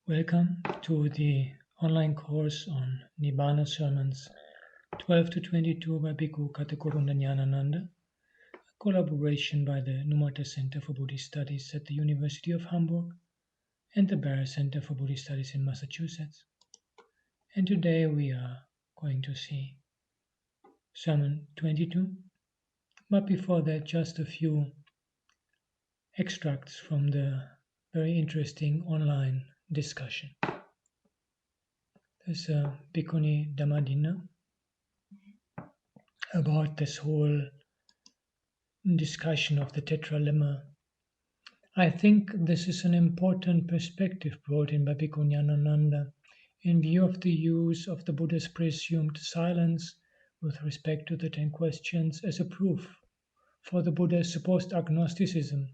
Welcome to the online course on Nibbāna sermons 12 to 22 by Bhikkhu Katakurunda Ñāṇananda, a collaboration by the Numata Center for Buddhist Studies at the University of Hamburg and the Barre Center for Buddhist Studies in Massachusetts. And today we are going to see Sermon 22, but before that just a few extracts from the very interesting online discussion. There's a Bhikkhuni Dhammadina about this whole discussion of the tetralemma. I think this is an important perspective brought in by Bhikkhu Ñāṇananda in view of the use of the Buddha's presumed silence with respect to the 10 questions as a proof for the Buddha's supposed agnosticism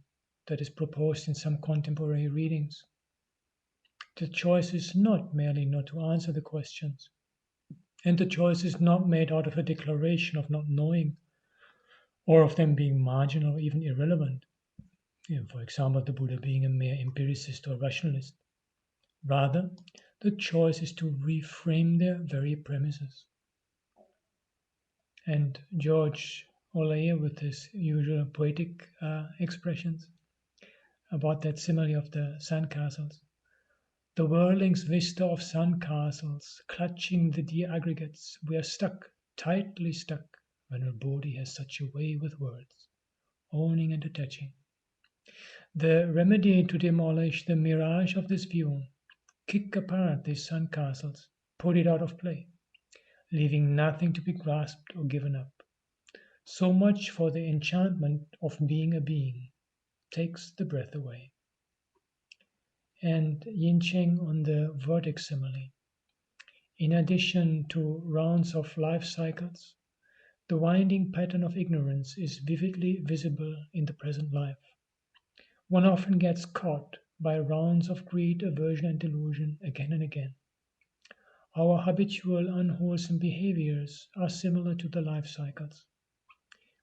that is proposed in some contemporary readings. The choice is not merely not to answer the questions, and the choice is not made out of a declaration of not knowing or of them being marginal or even irrelevant. For example, the Buddha being a mere empiricist or rationalist. Rather, the choice is to reframe their very premises. And George Olaye, with his usual poetic expressions about that simile of the sandcastles. The whirling's vista of sandcastles, clutching the dear aggregates, we are stuck, tightly stuck, when a body has such a way with words, owning and attaching. The remedy to demolish the mirage of this view, kick apart these sandcastles, put it out of play, leaving nothing to be grasped or given up. So much for the enchantment of being a being, takes the breath away. And Yin Cheng on the vortex simile. In addition to rounds of life cycles, the winding pattern of ignorance is vividly visible in the present life. One often gets caught by rounds of greed, aversion, and delusion again and again. Our habitual unwholesome behaviors are similar to the life cycles.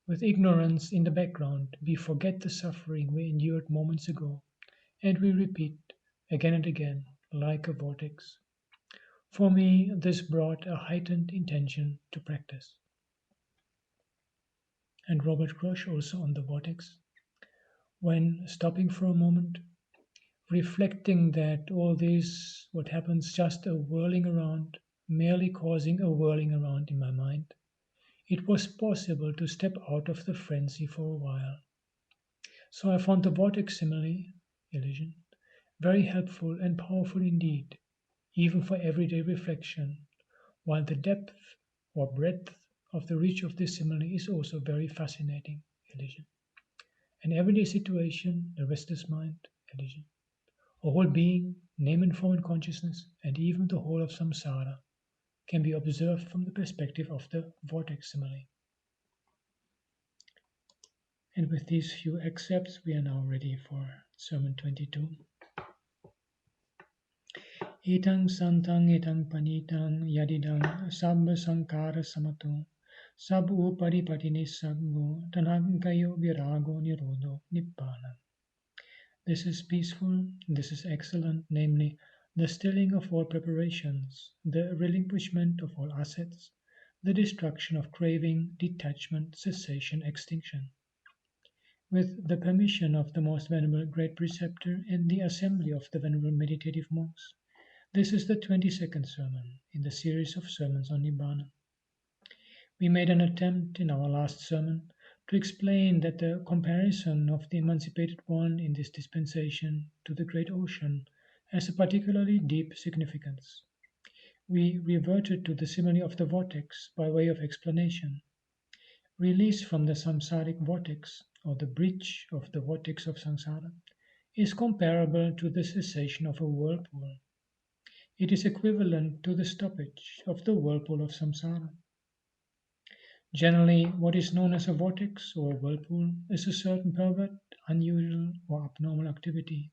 With ignorance in the background, we forget the suffering we endured moments ago, and we repeat again and again, like a vortex. For me, this brought a heightened intention to practice. And Robert Grosh also on the vortex. When stopping for a moment, reflecting that all this, what happens, just a whirling around, merely causing a whirling around in my mind, it was possible to step out of the frenzy for a while. So I found the vortex simile, illusion, very helpful and powerful indeed, even for everyday reflection, while the depth or breadth of the reach of this simile is also very fascinating, illusion. An everyday situation, the restless mind, illusion. A whole being, name and form and consciousness, and even the whole of samsara can be observed from the perspective of the vortex simile. And with these few excerpts, we are now ready for Sermon 22. Etang santang etang panitang yadidang sabba sankara samato sab upari patini saggo tanagayo virago nirodho Nibbāna. This is peaceful, this is excellent, namely, the stilling of all preparations, the relinquishment of all assets, the destruction of craving, detachment, cessation, extinction. With the permission of the most venerable great preceptor and the assembly of the venerable meditative monks, this is the 22nd sermon in the series of sermons on Nibbāna. We made an attempt in our last sermon to explain that the comparison of the emancipated one in this dispensation to the great ocean has a particularly deep significance. We reverted to the simile of the vortex by way of explanation. Release from the samsaric vortex, or the breach of the vortex of samsara, is comparable to the cessation of a whirlpool. It is equivalent to the stoppage of the whirlpool of samsara. Generally, what is known as a vortex or a whirlpool is a certain pervert, unusual, or abnormal activity,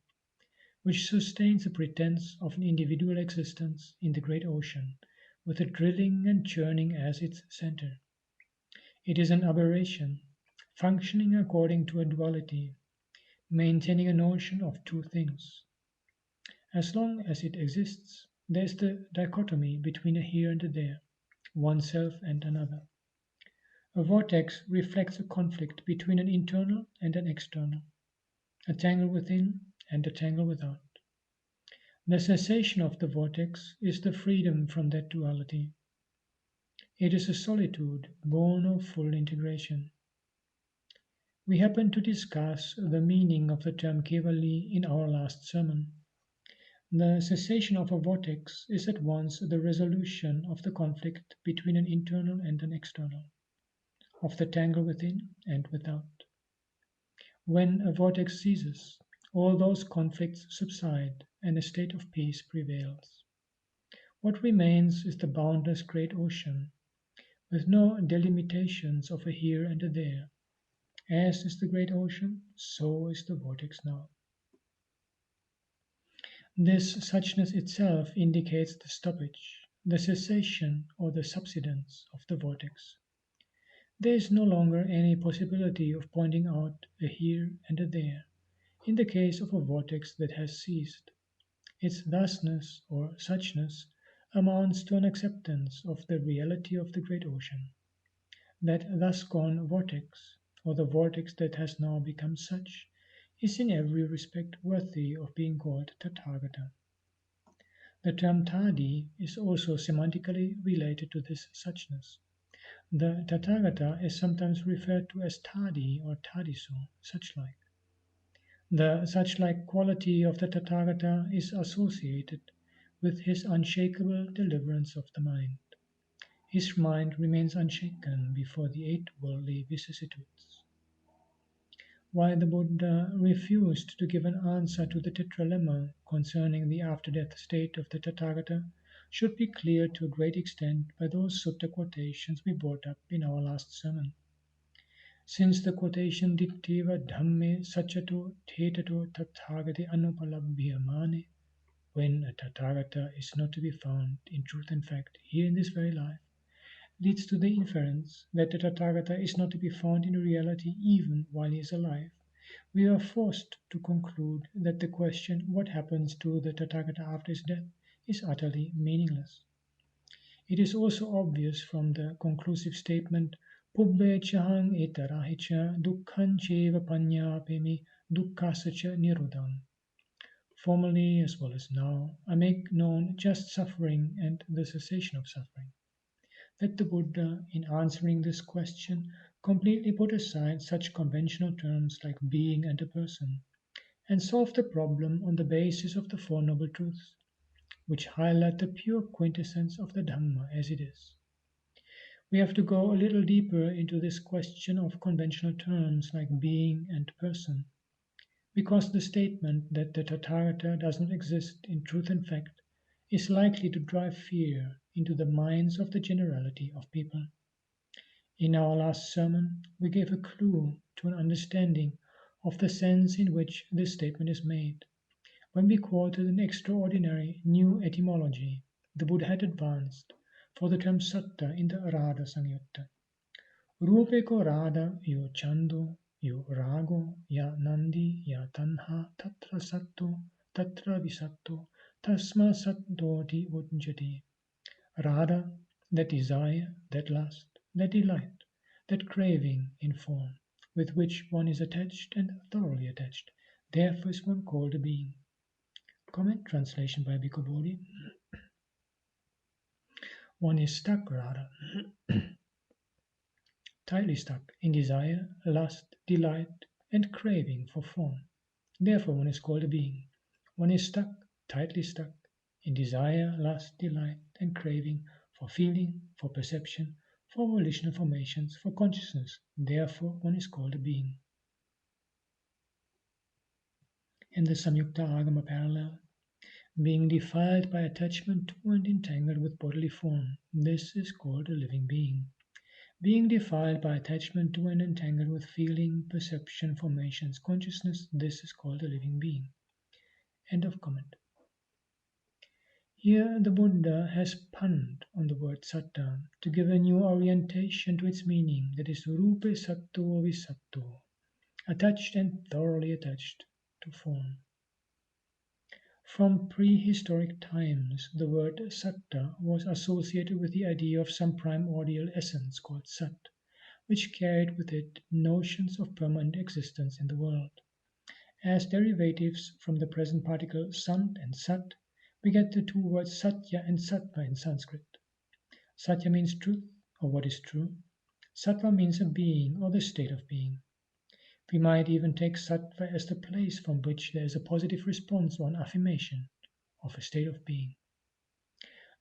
which sustains a pretense of an individual existence in the great ocean, with a drilling and churning as its center. It is an aberration, functioning according to a duality, maintaining a notion of two things. As long as it exists, there is the dichotomy between a here and a there, oneself and another. A vortex reflects a conflict between an internal and an external, a tangle within and a tangle without. The cessation of the vortex is the freedom from that duality. It is a solitude born of full integration. We happened to discuss the meaning of the term Kevali in our last sermon. The cessation of a vortex is at once the resolution of the conflict between an internal and an external, of the tangle within and without. When a vortex ceases, all those conflicts subside and a state of peace prevails. What remains is the boundless great ocean, with no delimitations of a here and a there. As is the great ocean, so is the vortex now. This suchness itself indicates the stoppage, the cessation or the subsidence of the vortex. There is no longer any possibility of pointing out a here and a there in the case of a vortex that has ceased. Its thusness or suchness amounts to an acceptance of the reality of the great ocean. That thus gone vortex, or the vortex that has now become such, is in every respect worthy of being called Tathagata. The term Tadi is also semantically related to this suchness. The Tathagata is sometimes referred to as Tadi or Tadiso, such-like. The such-like quality of the Tathagata is associated with his unshakable deliverance of the mind. His mind remains unshaken before the eight worldly vicissitudes. Why the Buddha refused to give an answer to the tetralemma concerning the after-death state of the Tathagata should be clear to a great extent by those sutta quotations we brought up in our last sermon. Since the quotation Dittiva Dhamme Sachato Tetato Tathagate Anupalabhyamane, when a Tathagata is not to be found in truth and fact here in this very life, leads to the inference that the Tathagata is not to be found in reality even while he is alive, we are forced to conclude that the question what happens to the Tathagata after his death is utterly meaningless. It is also obvious from the conclusive statement Pubbe chahang etarahicha dukkhan cheva panyapemi dukkhasacha nirodham. Formerly as well as now, I make known just suffering and the cessation of suffering. That the Buddha, in answering this question, completely put aside such conventional terms like being and a person, and solved the problem on the basis of the Four Noble Truths, which highlight the pure quintessence of the Dhamma as it is. We have to go a little deeper into this question of conventional terms like being and person, because the statement that the Tathagata does not exist in truth and fact is likely to drive fear into the minds of the generality of people. In our last sermon, we gave a clue to an understanding of the sense in which this statement is made, when we quoted an extraordinary new etymology the Buddha had advanced for the term satta in the Radha Samyutta. Rupe ko Radha yo chando yo rago ya nandi ya tanha tatra satto tatra visatto tasma sattoti ujjati. Radha, that desire, that lust, that delight, that craving in form, with which one is attached and thoroughly attached, therefore is one called a being. Comment translation by Bhikkhu Bodhi. One is stuck, Radha, tightly stuck in desire, lust, delight, and craving for form. Therefore one is called a being. One is stuck, tightly stuck, in desire, lust, delight, and craving for feeling, for perception, for volitional formations, for consciousness. Therefore one is called a being. In the Samyukta Agama parallel, being defiled by attachment to and entangled with bodily form, this is called a living being. Being defiled by attachment to and entangled with feeling, perception, formations, consciousness, this is called a living being. End of comment. Here the Buddha has punned on the word satta to give a new orientation to its meaning, that is rupe satto visatto, attached and thoroughly attached to form. From prehistoric times, the word satta was associated with the idea of some primordial essence called sat, which carried with it notions of permanent existence in the world. As derivatives from the present particle sant and sat, we get the two words satya and sattva in Sanskrit. Satya means truth, or what is true. Sattva means a being, or the state of being. We might even take sattva as the place from which there is a positive response or an affirmation of a state of being.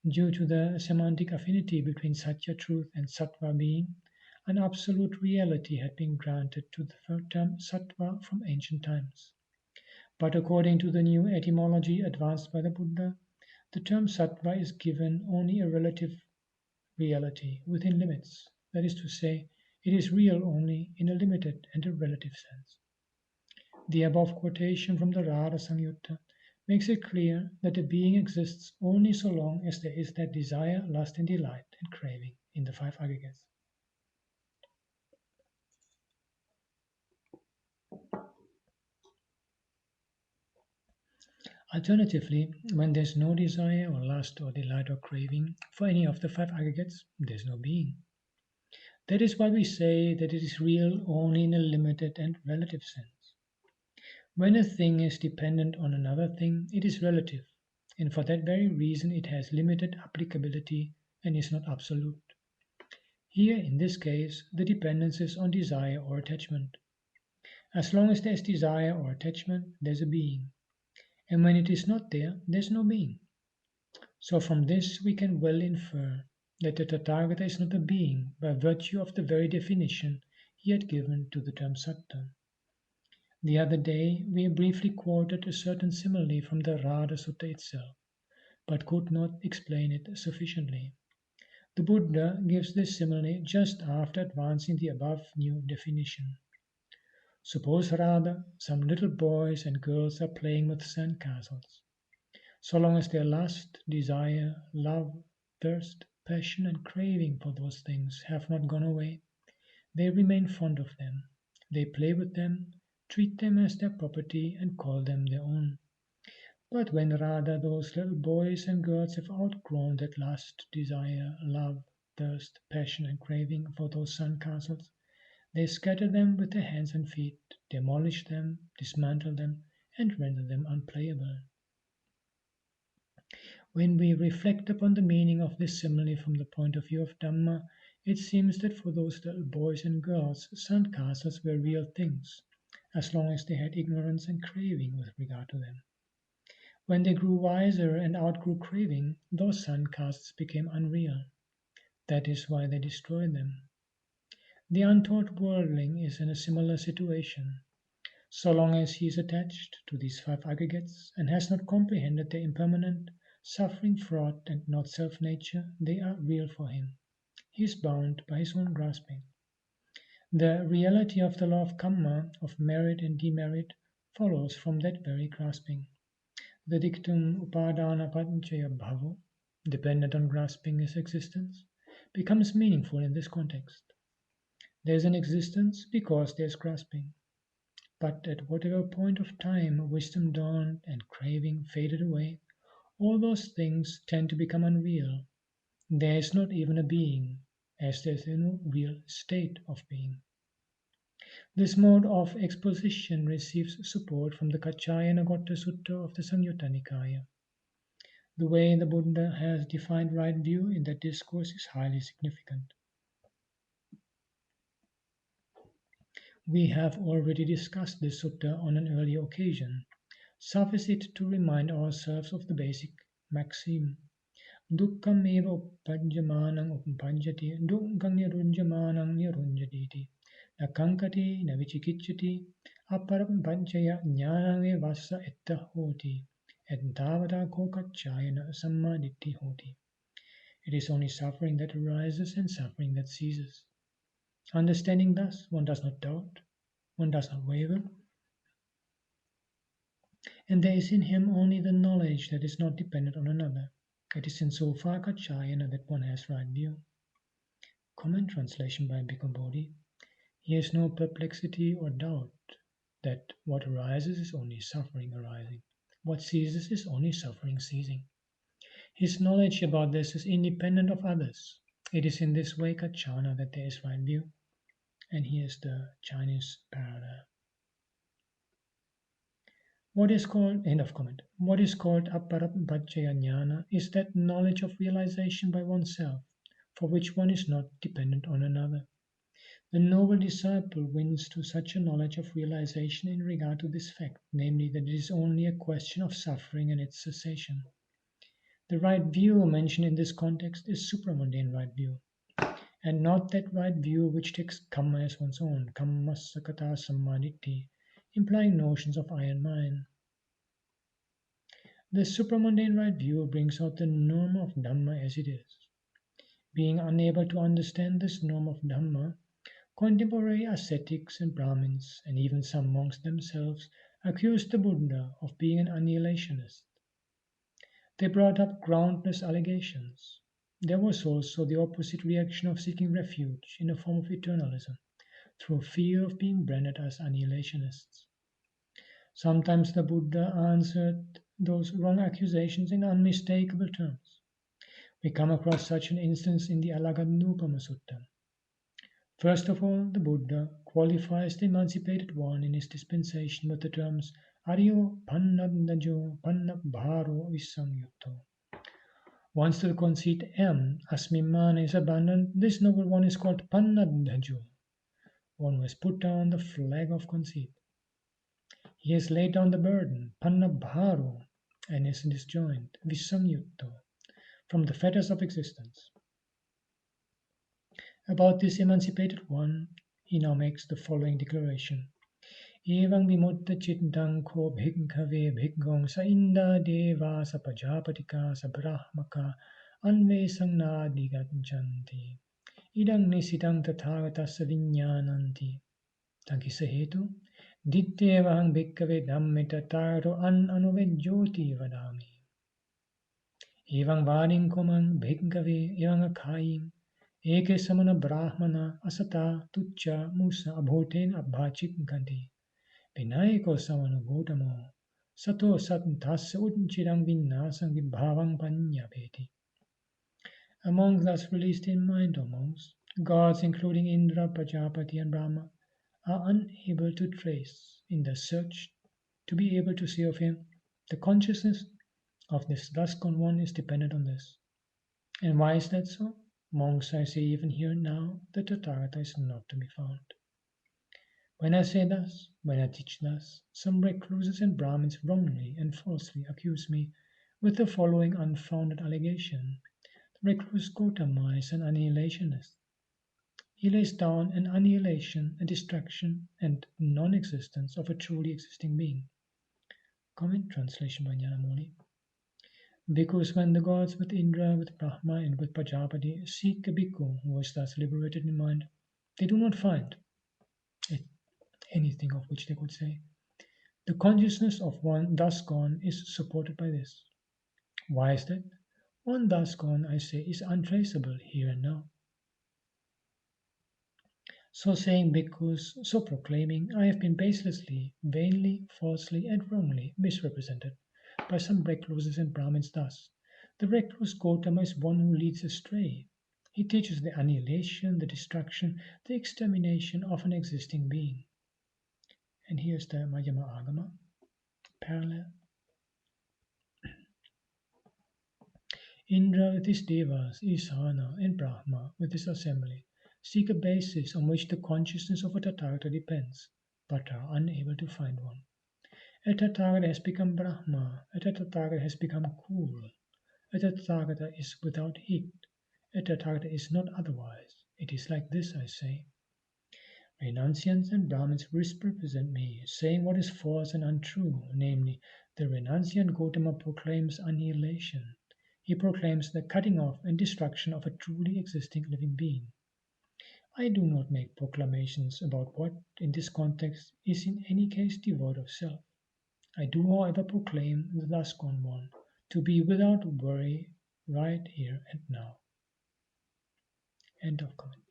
Due to the semantic affinity between satya, truth, and sattva being, an absolute reality had been granted to the term sattva from ancient times. But according to the new etymology advanced by the Buddha, the term sattva is given only a relative reality within limits. That is to say, it is real only in a limited and a relative sense. The above quotation from the Rada Samyutta makes it clear that a being exists only so long as there is that desire, lust, and delight and craving in the five aggregates. Alternatively, when there's no desire or lust or delight or craving for any of the five aggregates, there's no being. That is why we say that it is real only in a limited and relative sense. When a thing is dependent on another thing, it is relative, and for that very reason it has limited applicability and is not absolute. Here, in this case, the dependence is on desire or attachment. As long as there's desire or attachment, there's a being, and when it is not there, there's no being. So from this we can well infer that the Tathagata is not a being by virtue of the very definition he had given to the term satta. The other day we briefly quoted a certain simile from the Rada Sutta itself, but could not explain it sufficiently. The Buddha gives this simile just after advancing the above new definition. Suppose, rather, some little boys and girls are playing with sand castles. So long as their lust, desire, love, thirst, passion, and craving for those things have not gone away, they remain fond of them. They play with them, treat them as their property, and call them their own. But when rather those little boys and girls have outgrown that lust, desire, love, thirst, passion, and craving for those sand castles, they scatter them with their hands and feet, demolish them, dismantle them, and render them unplayable. When we reflect upon the meaning of this simile from the point of view of Dhamma, it seems that for those little boys and girls, sand castles were real things, as long as they had ignorance and craving with regard to them. When they grew wiser and outgrew craving, those sand castles became unreal. That is why they destroyed them. The untaught worldling is in a similar situation. So long as he is attached to these five aggregates and has not comprehended their impermanent, suffering fraught and not self-nature, they are real for him. He is bound by his own grasping. The reality of the law of karma, of merit and demerit, follows from that very grasping. The dictum upadana panchaya bhavo, dependent on grasping his existence, becomes meaningful in this context. There is an existence because there is grasping. But at whatever point of time wisdom dawned and craving faded away, all those things tend to become unreal. There is not even a being, as there is no real state of being. This mode of exposition receives support from the Kaccayanagotta Sutta of the Samyutta Nikaya. The way the Buddha has defined right view in that discourse is highly significant. We have already discussed this sutta on an earlier occasion. Suffice it to remind ourselves of the basic maxim. Dukkham eva uppajjamanam uppajjati, dukkham nirunjamanam nirunjati, na kankati na vichikicchati, aparam panchaya jnanam vassa etta hoti, et tavata ko kaccayana samma ditti hoti. It is only suffering that arises and suffering that ceases. Understanding thus, one does not doubt, one does not waver, and there is in him only the knowledge that is not dependent on another. It is in so far Kaccayana that one has right view. Comment translation by Bhikkhu Bodhi. He has no perplexity or doubt that what arises is only suffering arising. What ceases is only suffering ceasing. His knowledge about this is independent of others. It is in this way, Kachana, that there is right view. And here's the Chinese parallel. What is called, end of comment, what is called aparabhajaya jnana is that knowledge of realization by oneself, for which one is not dependent on another. The noble disciple wins to such a knowledge of realization in regard to this fact, namely that it is only a question of suffering and its cessation. The right view mentioned in this context is supramundane right view, and not that right view which takes kamma as one's own, kamma sakata sammaditi, implying notions of I and mine. The supramundane right view brings out the norm of Dhamma as it is. Being unable to understand this norm of Dhamma, contemporary ascetics and Brahmins, and even some monks themselves, accused the Buddha of being an annihilationist. They brought up groundless allegations. There was also the opposite reaction of seeking refuge in a form of eternalism, through fear of being branded as annihilationists. Sometimes the Buddha answered those wrong accusations in unmistakable terms. We come across such an instance in the Alagadnupama Sutta. First of all, the Buddha qualifies the emancipated one in his dispensation with the terms Aryo Pannadajo Pannabharo Visamyutto. Once the conceit Asmimana is abandoned, this noble one is called Pannadajo, one who has put down the flag of conceit. He has laid down the burden, Pannabharo, and is disjoined, Visamyutto, from the fetters of existence. About this emancipated one, he now makes the following declaration. Evang vimutta chittang ko bhikkhave bhikkhong sa inda deva sa pajapatika sa brahmaka anvesang nadigacchanti. Idang nisitang tathagatassa viññānanti. Tankisa hetu, dittevahang bhikkhave dhamme tataro an anuvejjoti vadami. Evang vading komang bhikkhave evang akaying eke samana brahmana asata tucca musa abhoten abhachik ganti. Vinayako samana gautamo sato satantassa uchirang vinnasang vibhavang panyapeti. Among thus released in mind, O monks, gods including Indra, Prajapati and Brahma are unable to trace in the search to be able to see of him. The consciousness of this thus gone one is dependent on this. And why is that so? Monks, I say even here now, the Tathagata is not to be found. When I say thus, when I teach thus, some recluses and Brahmins wrongly and falsely accuse me with the following unfounded allegation. The recluse Gautama is an annihilationist. He lays down an annihilation, a distraction, and non-existence of a truly existing being. Comment translation by Ñāṇamoli. Because when the gods with Indra, with Brahma, and with Prajapati seek a bhikkhu who is thus liberated in mind, they do not find anything of which they could say. The consciousness of one thus gone is supported by this. Why is that? One thus gone, I say, is untraceable here and now. So saying, bhikkhus, so proclaiming, I have been baselessly, vainly, falsely, and wrongly misrepresented by some recluses and Brahmins thus. The recluse Gautama is one who leads astray. He teaches the annihilation, the destruction, the extermination of an existing being. And here's the Madhyama Agama parallel. Indra with his devas, Isana, and Brahma with his assembly seek a basis on which the consciousness of a Tathagata depends, but are unable to find one. A Tathagata has become Brahma, a Tathagata has become cool, a Tathagata is without heat, a Tathagata is not otherwise. It is like this, I say. Renunciants and Brahmins misrepresent me, saying what is false and untrue, namely, the renunciant Gautama proclaims annihilation. He proclaims the cutting off and destruction of a truly existing living being. I do not make proclamations about what, in this context, is in any case devoid of self. I do, however, proclaim the thus gone one to be without worry right here and now. End of comment.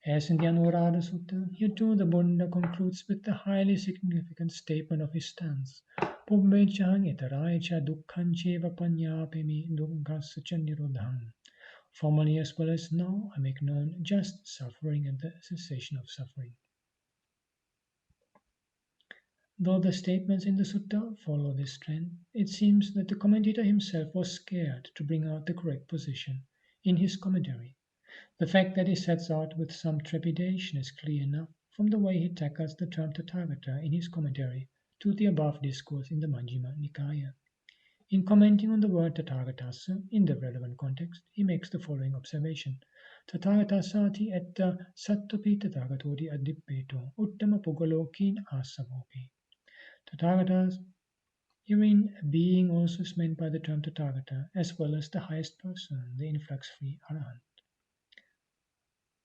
As in the Anurada Sutta, here too the Buddha concludes with the highly significant statement of his stance, Pubbecang itarayacha dukkhancheva panyapimi dukkhasacha nirodham. Formerly as well as now, I make known just suffering and the cessation of suffering. Though the statements in the sutta follow this trend, it seems that the commentator himself was scared to bring out the correct position in his commentary. The fact that he sets out with some trepidation is clear enough from the way he tackles the term Tathagata in his commentary to the above discourse in the Majjhima Nikaya. In commenting on the word Tathagatassa in the relevant context, he makes the following observation. Tathagatasati etta sattvapi tathagatoti adippeto uttama pugalokin asavopi. Tathagatas, herein being also is meant by the term Tathagata, as well as the highest person, the influx-free Arahant.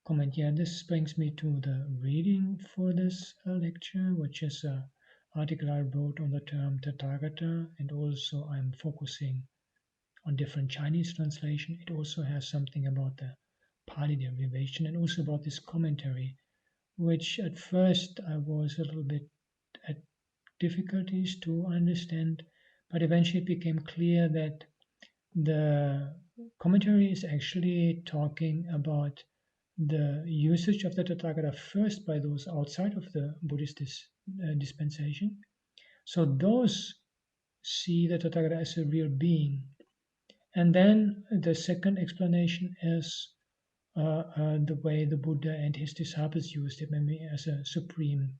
Comment, yeah, this brings me to the reading for this lecture, which is an article I wrote on the term Tathagata, and also I'm focusing on different Chinese translation. It also has something about the Pali derivation and also about this commentary, which at first I was a little bit at difficulties to understand, but eventually it became clear that the commentary is actually talking about the usage of the Tathagata first by those outside of the Buddhist dispensation. So those see the Tathagata as a real being. And then the second explanation is the way the Buddha and his disciples used it, maybe as a supreme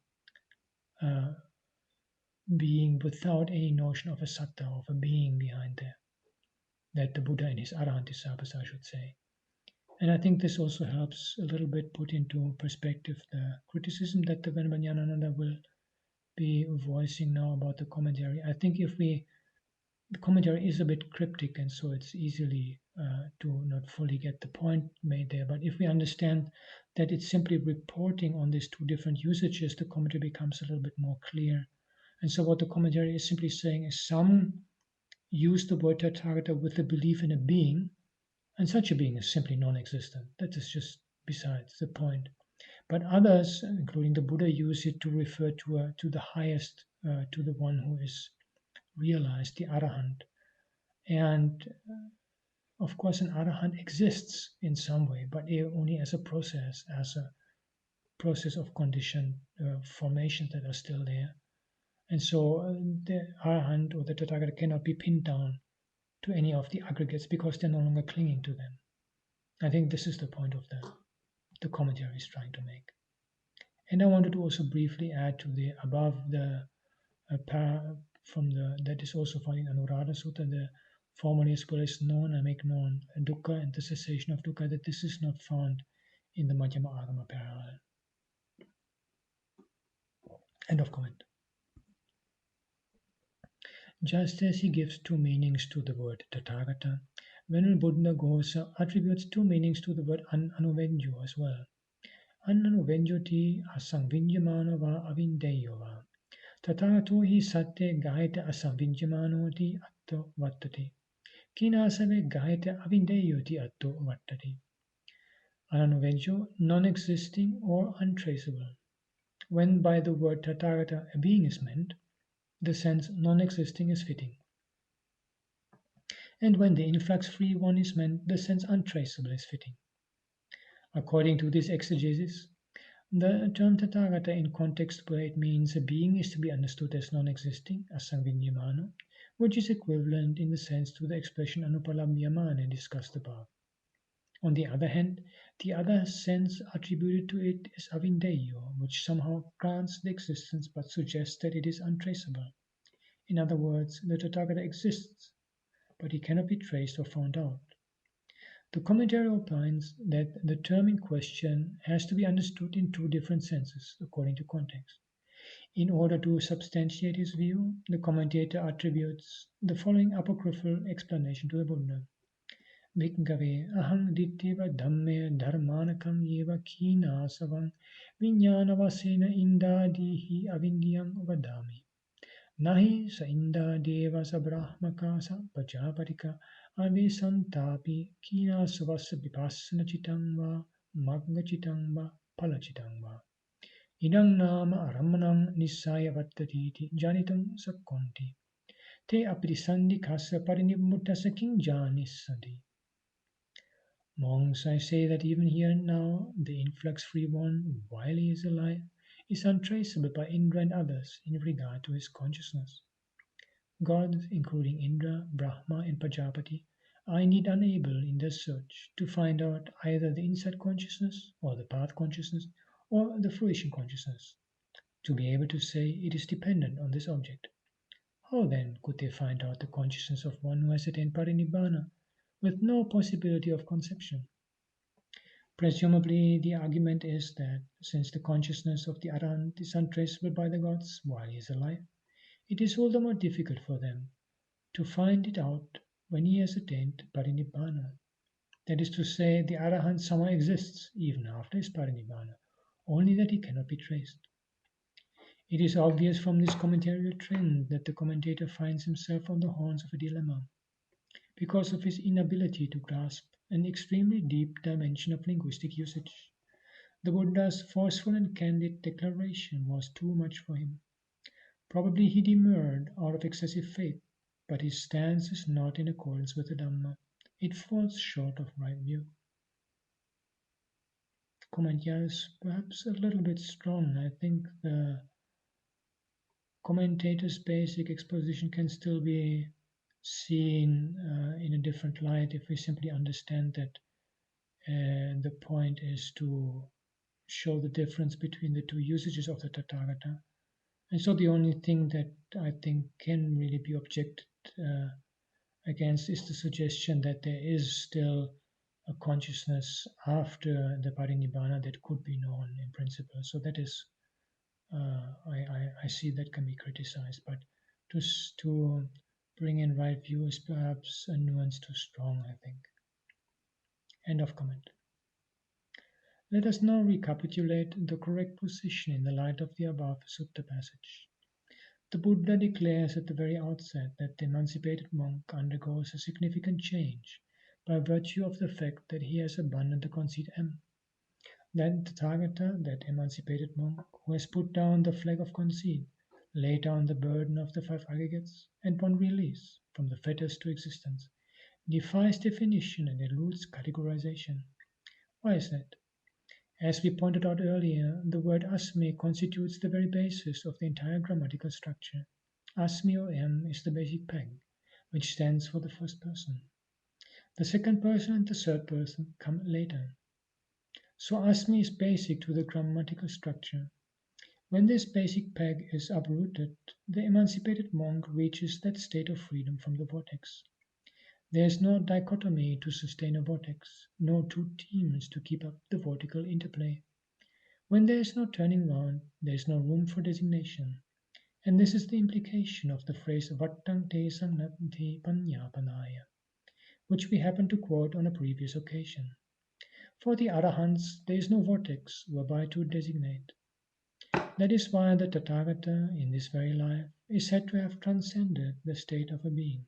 being without any notion of a satta, of a being behind there. That the Buddha and his Arahant disciples, I should say. And I think this also helps a little bit put into perspective the criticism that the Venerable Ñāṇananda will be voicing now about the commentary. I think the commentary is a bit cryptic, and so it's easily to not fully get the point made there. But if we understand that it's simply reporting on these two different usages, the commentary becomes a little bit more clear. And so what the commentary is simply saying is some use the word Tathagata with the belief in a being, and such a being is simply non-existent. That is just besides the point. But others, including the Buddha, use it to refer to the highest, to the one who is realized, the Arahant. And of course, an Arahant exists in some way, but only as a process of conditioned formations that are still there. And so the Arahant or the Tathagata cannot be pinned down to any of the aggregates because they're no longer clinging to them. I think this is the point of the commentary is trying to make. And I wanted to also briefly add to the above the that is also found in Anuradha Sutta, the formally as well as known, I make known dukkha and the cessation of dukkha, that this is not found in the Majjhima Agama parallel. End of comment. Just as he gives two meanings to the word Tathagata, Venerable Buddha Ghosa attributes two meanings to the word Anālayo as well. Anālayo asangvinyamano va avindeyo va. Tathagato hi satte gahite asangvinyamano ti atto vattati. Kinasave gahite avindeyo ti atto vattati. Anālayo, non-existing or untraceable. When by the word Tathagata a being is meant, the sense non-existing is fitting. And when the influx-free one is meant, the sense untraceable is fitting. According to this exegesis, the term Tathagata in context where it means a being is to be understood as non-existing, asangvinyamano, which is equivalent in the sense to the expression anupalabhyamana discussed above. On the other hand, the other sense attributed to it is avindeyo, which somehow grants the existence but suggests that it is untraceable. In other words, the Tathagata exists, but he cannot be traced or found out. The commentary opines that the term in question has to be understood in two different senses, according to context. In order to substantiate his view, the commentator attributes the following apocryphal explanation to the Buddha. Bhikkave aham dittiva dhamme dharmanakam yeva kīnāsavang viññānavasena indādihi avindiyam vadami. Nahi sa inda deva sa brahmaka sa pajaparika avisantapi kina savasa vipassana chitang va magga chitang va pala chitang va. Idang nama aramanang nisaya vattatiti janitam sakkonti. te apidisandikasa parinibbutasa kingjanisanti. Monks, I say that even here and now, the influx-free one, while he is alive, is untraceable by Indra and others in regard to his consciousness. Gods, including Indra, Brahma, and Prajapati, are indeed unable in their search to find out either the inside consciousness, or the path consciousness, or the fruition consciousness, to be able to say it is dependent on this object. How then could they find out the consciousness of one who has attained Parinibbāna, with no possibility of conception? Presumably, the argument is that since the consciousness of the Arahant is untraceable by the gods while he is alive, it is all the more difficult for them to find it out when he has attained Parinibbāna. That is to say, the Arahant somehow exists even after his Parinibbāna, only that he cannot be traced. It is obvious from this commentarial trend that the commentator finds himself on the horns of a dilemma, because of his inability to grasp an extremely deep dimension of linguistic usage. The Buddha's forceful and candid declaration was too much for him. Probably he demurred out of excessive faith, but his stance is not in accordance with the Dhamma. It falls short of right view. The comment here is perhaps a little bit strong. I think the commentator's basic exposition can still be seen in a different light if we simply understand that the point is to show the difference between the two usages of the Tathagata. And so the only thing that I think can really be objected against is the suggestion that there is still a consciousness after the Parinibbāna that could be known in principle. So that is, I see that can be criticized, but to bring in right view is perhaps a nuance too strong, I think. End of comment. Let us now recapitulate the correct position in the light of the above sutta passage. The Buddha declares at the very outset that the emancipated monk undergoes a significant change by virtue of the fact that he has abandoned the conceit M. That Tathagata, that emancipated monk, who has put down the flag of conceit, laid down the burden of the five aggregates, and won release from the fetters to existence, defies definition and eludes categorization. Why is that? As we pointed out earlier, the word asmi constitutes the very basis of the entire grammatical structure. Asmi or am is the basic peg, which stands for the first person. The second person and the third person come later. So asmi is basic to the grammatical structure. When this basic peg is uprooted, the emancipated monk reaches that state of freedom from the vortex. There is no dichotomy to sustain a vortex, no two teams to keep up the vertical interplay. When there is no turning round, there is no room for designation. And this is the implication of the phrase vattang te sangnati panyapanaya, which we happened to quote on a previous occasion. For the Arahants, there is no vortex whereby to designate. That is why the Tathagata, in this very life, is said to have transcended the state of a being.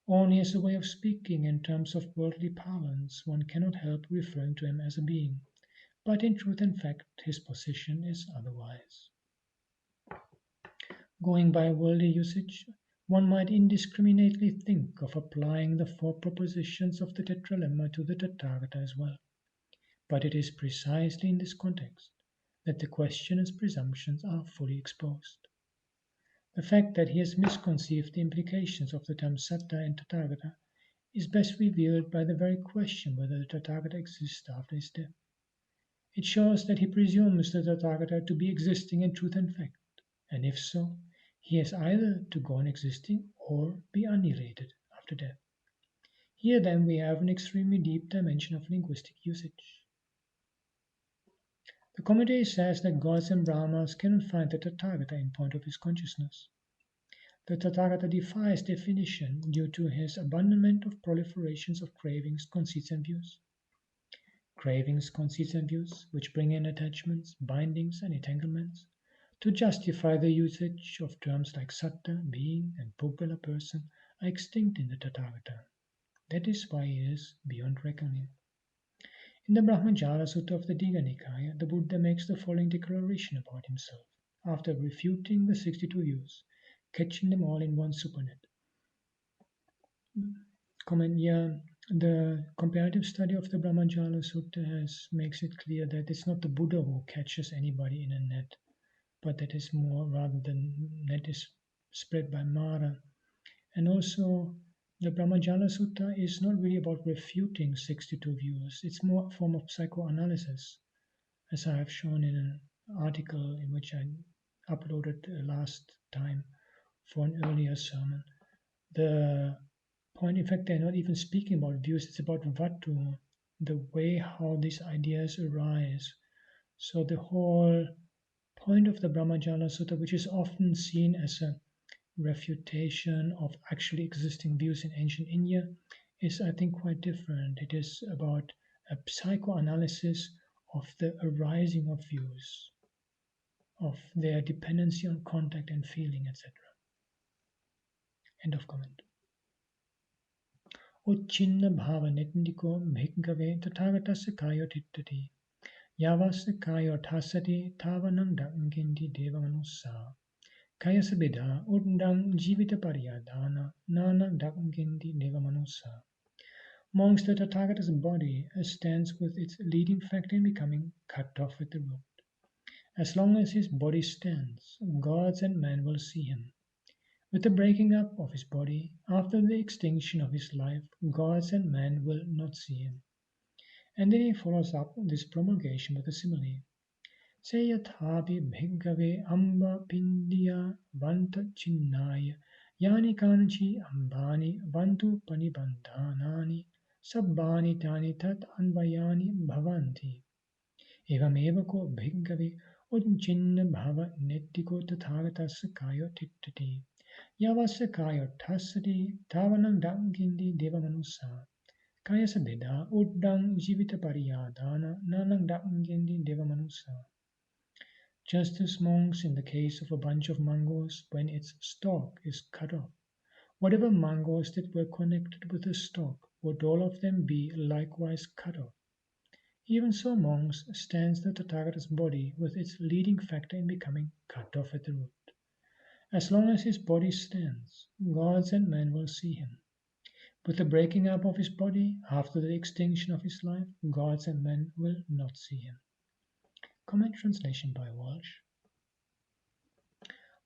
Only as a way of speaking in terms of worldly parlance, one cannot help referring to him as a being, but in truth and fact, his position is otherwise. Going by worldly usage, one might indiscriminately think of applying the four propositions of the Tetralemma to the Tathagata as well. But it is precisely in this context that the questioner's presumptions are fully exposed. The fact that he has misconceived the implications of the terms Satta and Tathagata is best revealed by the very question whether the Tathagata exists after his death. It shows that he presumes the Tathagata to be existing in truth and fact, and if so, he has either to go on existing or be annihilated after death. Here then we have an extremely deep dimension of linguistic usage. The commentary says that gods and Brahmas cannot find the Tathagata in point of his consciousness. The Tathagata defies definition due to his abandonment of proliferations of cravings, conceits, and views. Cravings, conceits, and views, which bring in attachments, bindings, and entanglements, to justify the usage of terms like Satta, being, and Puggala, person, are extinct in the Tathagata. That is why he is beyond reckoning. In the Brahmajala Sutta of the Digha Nikaya, the Buddha makes the following declaration about himself, after refuting the 62 views, catching them all in one supernet. Comment, yeah, the comparative study of the Brahmajala Sutta makes it clear that it's not the Buddha who catches anybody in a net, but that is more rather than net is spread by Mara. And also, the Brahmajala Sutta is not really about refuting 62 views, it's more a form of psychoanalysis, as I have shown in an article in which I uploaded last time for an earlier sermon. The point, in fact, they're not even speaking about views, it's about vatu, the way how these ideas arise. So the whole point of the Brahmajala Sutta, which is often seen as a refutation of actually existing views in ancient India, is, I think, quite different. It is about a psychoanalysis of the arising of views, of their dependency on contact and feeling, etc. End of comment. Uchinna bhava nitniko bhikkhave tathagatasya kayo tittati yavasya kayo thasati tavanam dangindi devamanussa kayasabidha undang jivita paryadhana nana dangindi devamanussa. Monks, the Tathagata's body stands with its leading factor in becoming cut off at the root. As long as his body stands, gods and men will see him. With the breaking up of his body, after the extinction of his life, gods and men will not see him. And then he follows up this promulgation with a simile. Seyathapi bhiggave amba pindiya vanta chinnaya yani kanchi ambani vantu panibandhanani sabbani tani tat anvayani bhavanti. Evameva ko bhiggave unchinna bhava nettiko tathagatasya kayo tittati. Yavasya kayo thasati tavanam dangindi devamanusa. Kayasa beda uddang jivita pariyadana nanang dangindi devamanusa. Just as, monks, in the case of a bunch of mangoes, when its stalk is cut off, whatever mangoes that were connected with the stalk would all of them be likewise cut off. Even so, monks, stands the Tathagata's body with its leading factor in becoming cut off at the root. As long as his body stands, gods and men will see him. With the breaking up of his body, after the extinction of his life, gods and men will not see him. Comment translation by Walsh.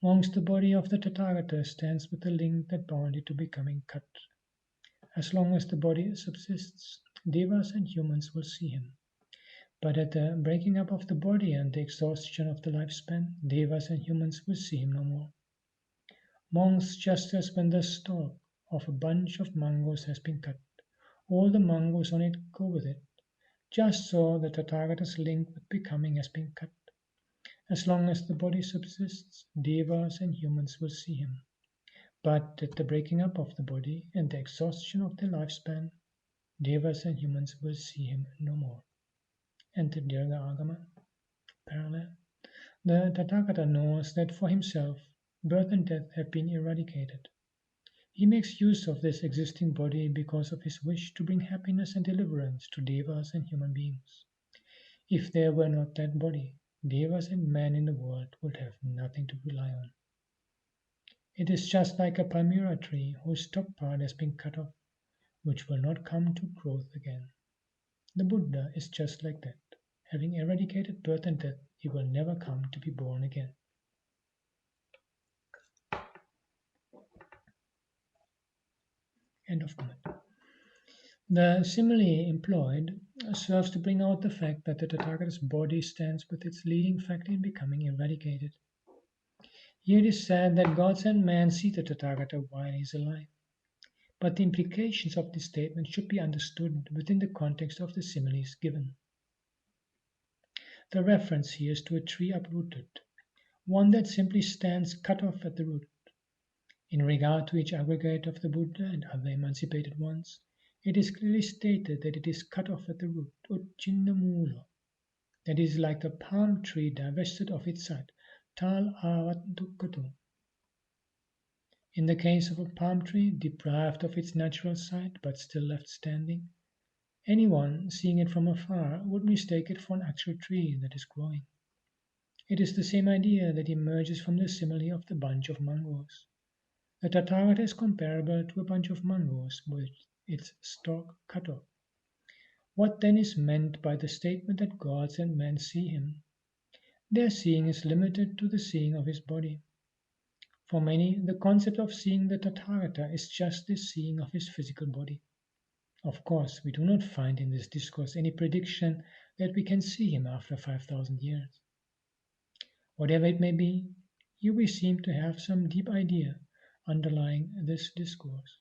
Monks, the body of the Tathagata stands with the link that bound it to becoming cut. As long as the body subsists, devas and humans will see him. But at the breaking up of the body and the exhaustion of the lifespan, devas and humans will see him no more. Monks, just as when the stalk of a bunch of mangoes has been cut, all the mangoes on it go with it, just so the Tathagata's link with becoming has been cut. As long as the body subsists, devas and humans will see him. But at the breaking up of the body and the exhaustion of the lifespan, devas and humans will see him no more. Enter Dirgha Agama. Parallel. The Tathagata knows that for himself, birth and death have been eradicated. He makes use of this existing body because of his wish to bring happiness and deliverance to devas and human beings. If there were not that body, devas and men in the world would have nothing to rely on. It is just like a palmyra tree whose top part has been cut off, which will not come to growth again. The Buddha is just like that. Having eradicated birth and death, he will never come to be born again. End of comment. The simile employed serves to bring out the fact that the Tathagata's body stands with its leading factor in becoming eradicated. Here it is said that gods and men see the Tathagata while he is alive. But the implications of this statement should be understood within the context of the similes given. The reference here is to a tree uprooted, one that simply stands cut off at the root. In regard to each aggregate of the Buddha and other emancipated ones, it is clearly stated that it is cut off at the root, uchinna mula, that is like a palm tree divested of its side, tal avat dukkatu. In the case of a palm tree deprived of its natural site but still left standing, anyone seeing it from afar would mistake it for an actual tree that is growing. It is the same idea that emerges from the simile of the bunch of mangoes. The Tathagata is comparable to a bunch of mangoes with its stalk cut off. What then is meant by the statement that gods and men see him? Their seeing is limited to the seeing of his body. For many, the concept of seeing the Tathagata is just the seeing of his physical body. Of course, we do not find in this discourse any prediction that we can see him after 5,000 years. Whatever it may be, here we seem to have some deep idea underlying this discourse.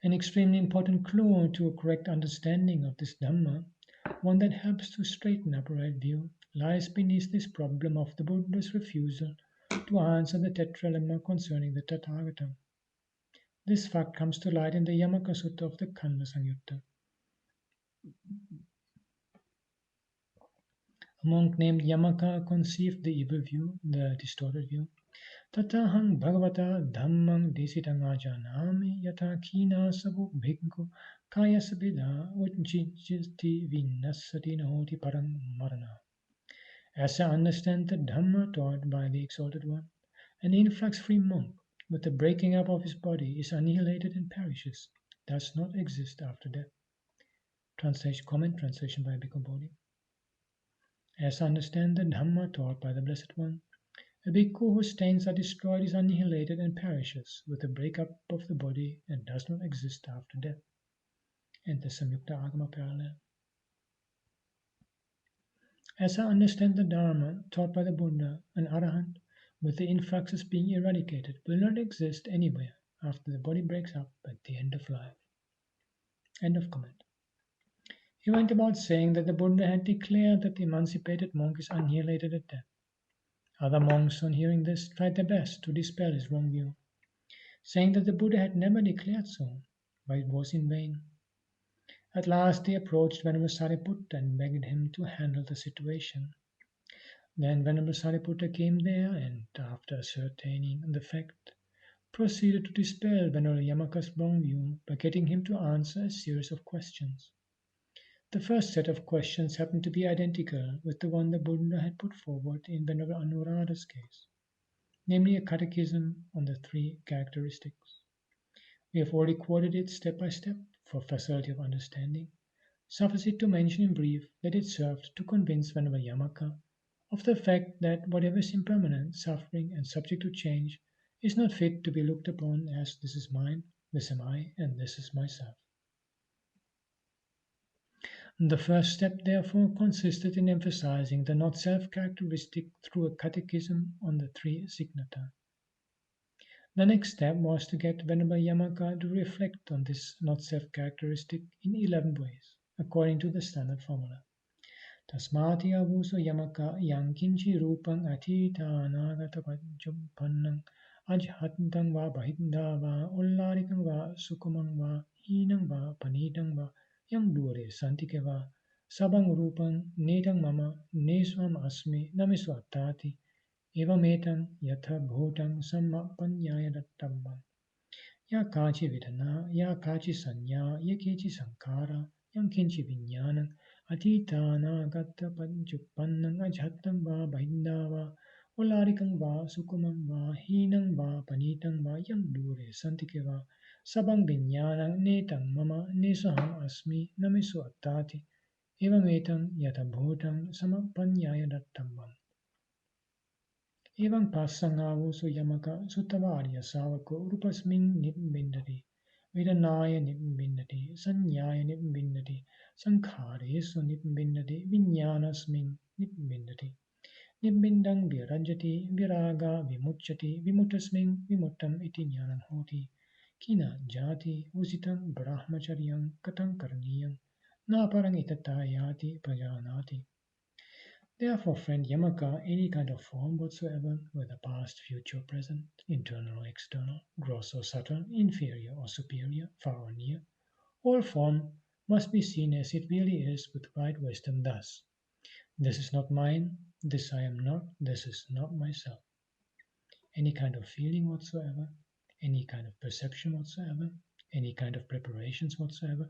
An extremely important clue to a correct understanding of this Dhamma, one that helps to straighten up a right view, lies beneath this problem of the Buddha's refusal to answer the tetralemma concerning the Tathagata. This fact comes to light in the Yamaka Sutta of the Khandha Samyutta. A monk named Yamaka conceived the evil view, the distorted view. Tatahang bhagavata dhammang desitang ajanami yata kina sabu bhikkhu kaya sabida ujjijiti vinasati nahoti parang marana. As I understand the Dhamma taught by the Exalted One, an influx-free monk, with the breaking up of his body, is annihilated and perishes, does not exist after death. Translation by Bhikkhu Bodhi. As I understand the Dhamma taught by the Blessed One, a bhikkhu whose stains are destroyed is annihilated and perishes with the breakup of the body and does not exist after death. And the Samyukta Agama parallel. As I understand the Dharma taught by the Buddha, an Arahant, with the influxes being eradicated, will not exist anywhere after the body breaks up at the end of life. End of comment. He went about saying that the Buddha had declared that the emancipated monk is annihilated at death. Other monks, on hearing this, tried their best to dispel his wrong view, saying that the Buddha had never declared so, but it was in vain. At last they approached Venerable Sariputta and begged him to handle the situation. Then Venerable Sariputta came there and, after ascertaining the fact, proceeded to dispel Venerable Yamaka's wrong view by getting him to answer a series of questions. The first set of questions happened to be identical with the one the Buddha had put forward in Venerable Anuradha's case, namely a catechism on the three characteristics. We have already quoted it step by step for facility of understanding. Suffice it to mention in brief that it served to convince Venerable Yamaka of the fact that whatever is impermanent, suffering, and subject to change is not fit to be looked upon as this is mine, this am I, and this is myself. The first step, therefore, consisted in emphasizing the not-self characteristic through a catechism on the three signata. The next step was to get Venerable Yamaka to reflect on this not-self characteristic in 11 ways, according to the standard formula. Tasmati avuso Yamaka yankinchi rupang atita anagata panjumpannang ajhatantang va bahidda va ullarikang va sukumang va hinang va panitang va yang dure santike va sabang rupang netang mama neswam asmi namisu attati evametam yatha bhutang sammapanyaya dattambam ya kachi vedana ya kachi sanya ya kechi sankara yang kinchi viññāṇaṁ atitānāgata panjuppannam ajhattam va bahidda va ullarikam va sukumam va hinam va panitam va yang dure santike va sabang viññāṇaṁ netam mama nesaham asmi namisu attati evametam yata bhutam samapanyaya dattambam. Evam passangavuso Yamaka Suttavarya Savako Rupasmin Nibbindati Vedanaya Nibbindati Sanyaya Nibbindati Sankharesu Nibbindati Viññānasmin Nibbindati Nibbindang Virajati Viraga Vimucchati Vimutasmin Vimuttam iti Ñāṇaṁ hoti Kina Jati Usitam Brahmacharyam Katang Karniyam Naparang itatayati Prajanati. Therefore, friend Yamaka, any kind of form whatsoever, whether past, future, present, internal or external, gross or subtle, inferior or superior, far or near, all form must be seen as it really is with right wisdom thus. This is not mine, this I am not, this is not myself. Any kind of feeling whatsoever, any kind of perception whatsoever, any kind of preparations whatsoever,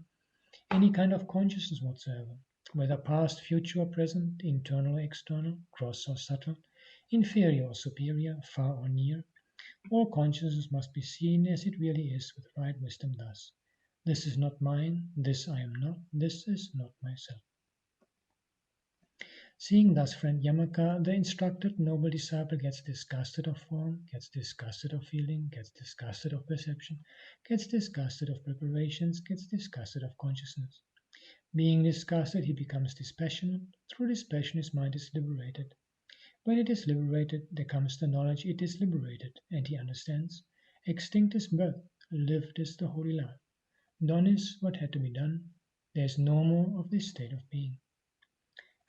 any kind of consciousness whatsoever, whether past, future, or present, internal or external, gross or subtle, inferior or superior, far or near, All consciousness must be seen as it really is with right wisdom thus. This is not mine, this I am not, this is not myself. Seeing thus, friend Yamaka, the instructed noble disciple gets disgusted of form, gets disgusted of feeling, gets disgusted of perception, gets disgusted of preparations, gets disgusted of consciousness. Being disgusted, he becomes dispassionate. Through dispassion, his mind is liberated. When it is liberated, there comes the knowledge it is liberated, and he understands. Extinct is birth, lived is the holy life. Done is what had to be done. There is no more of this state of being.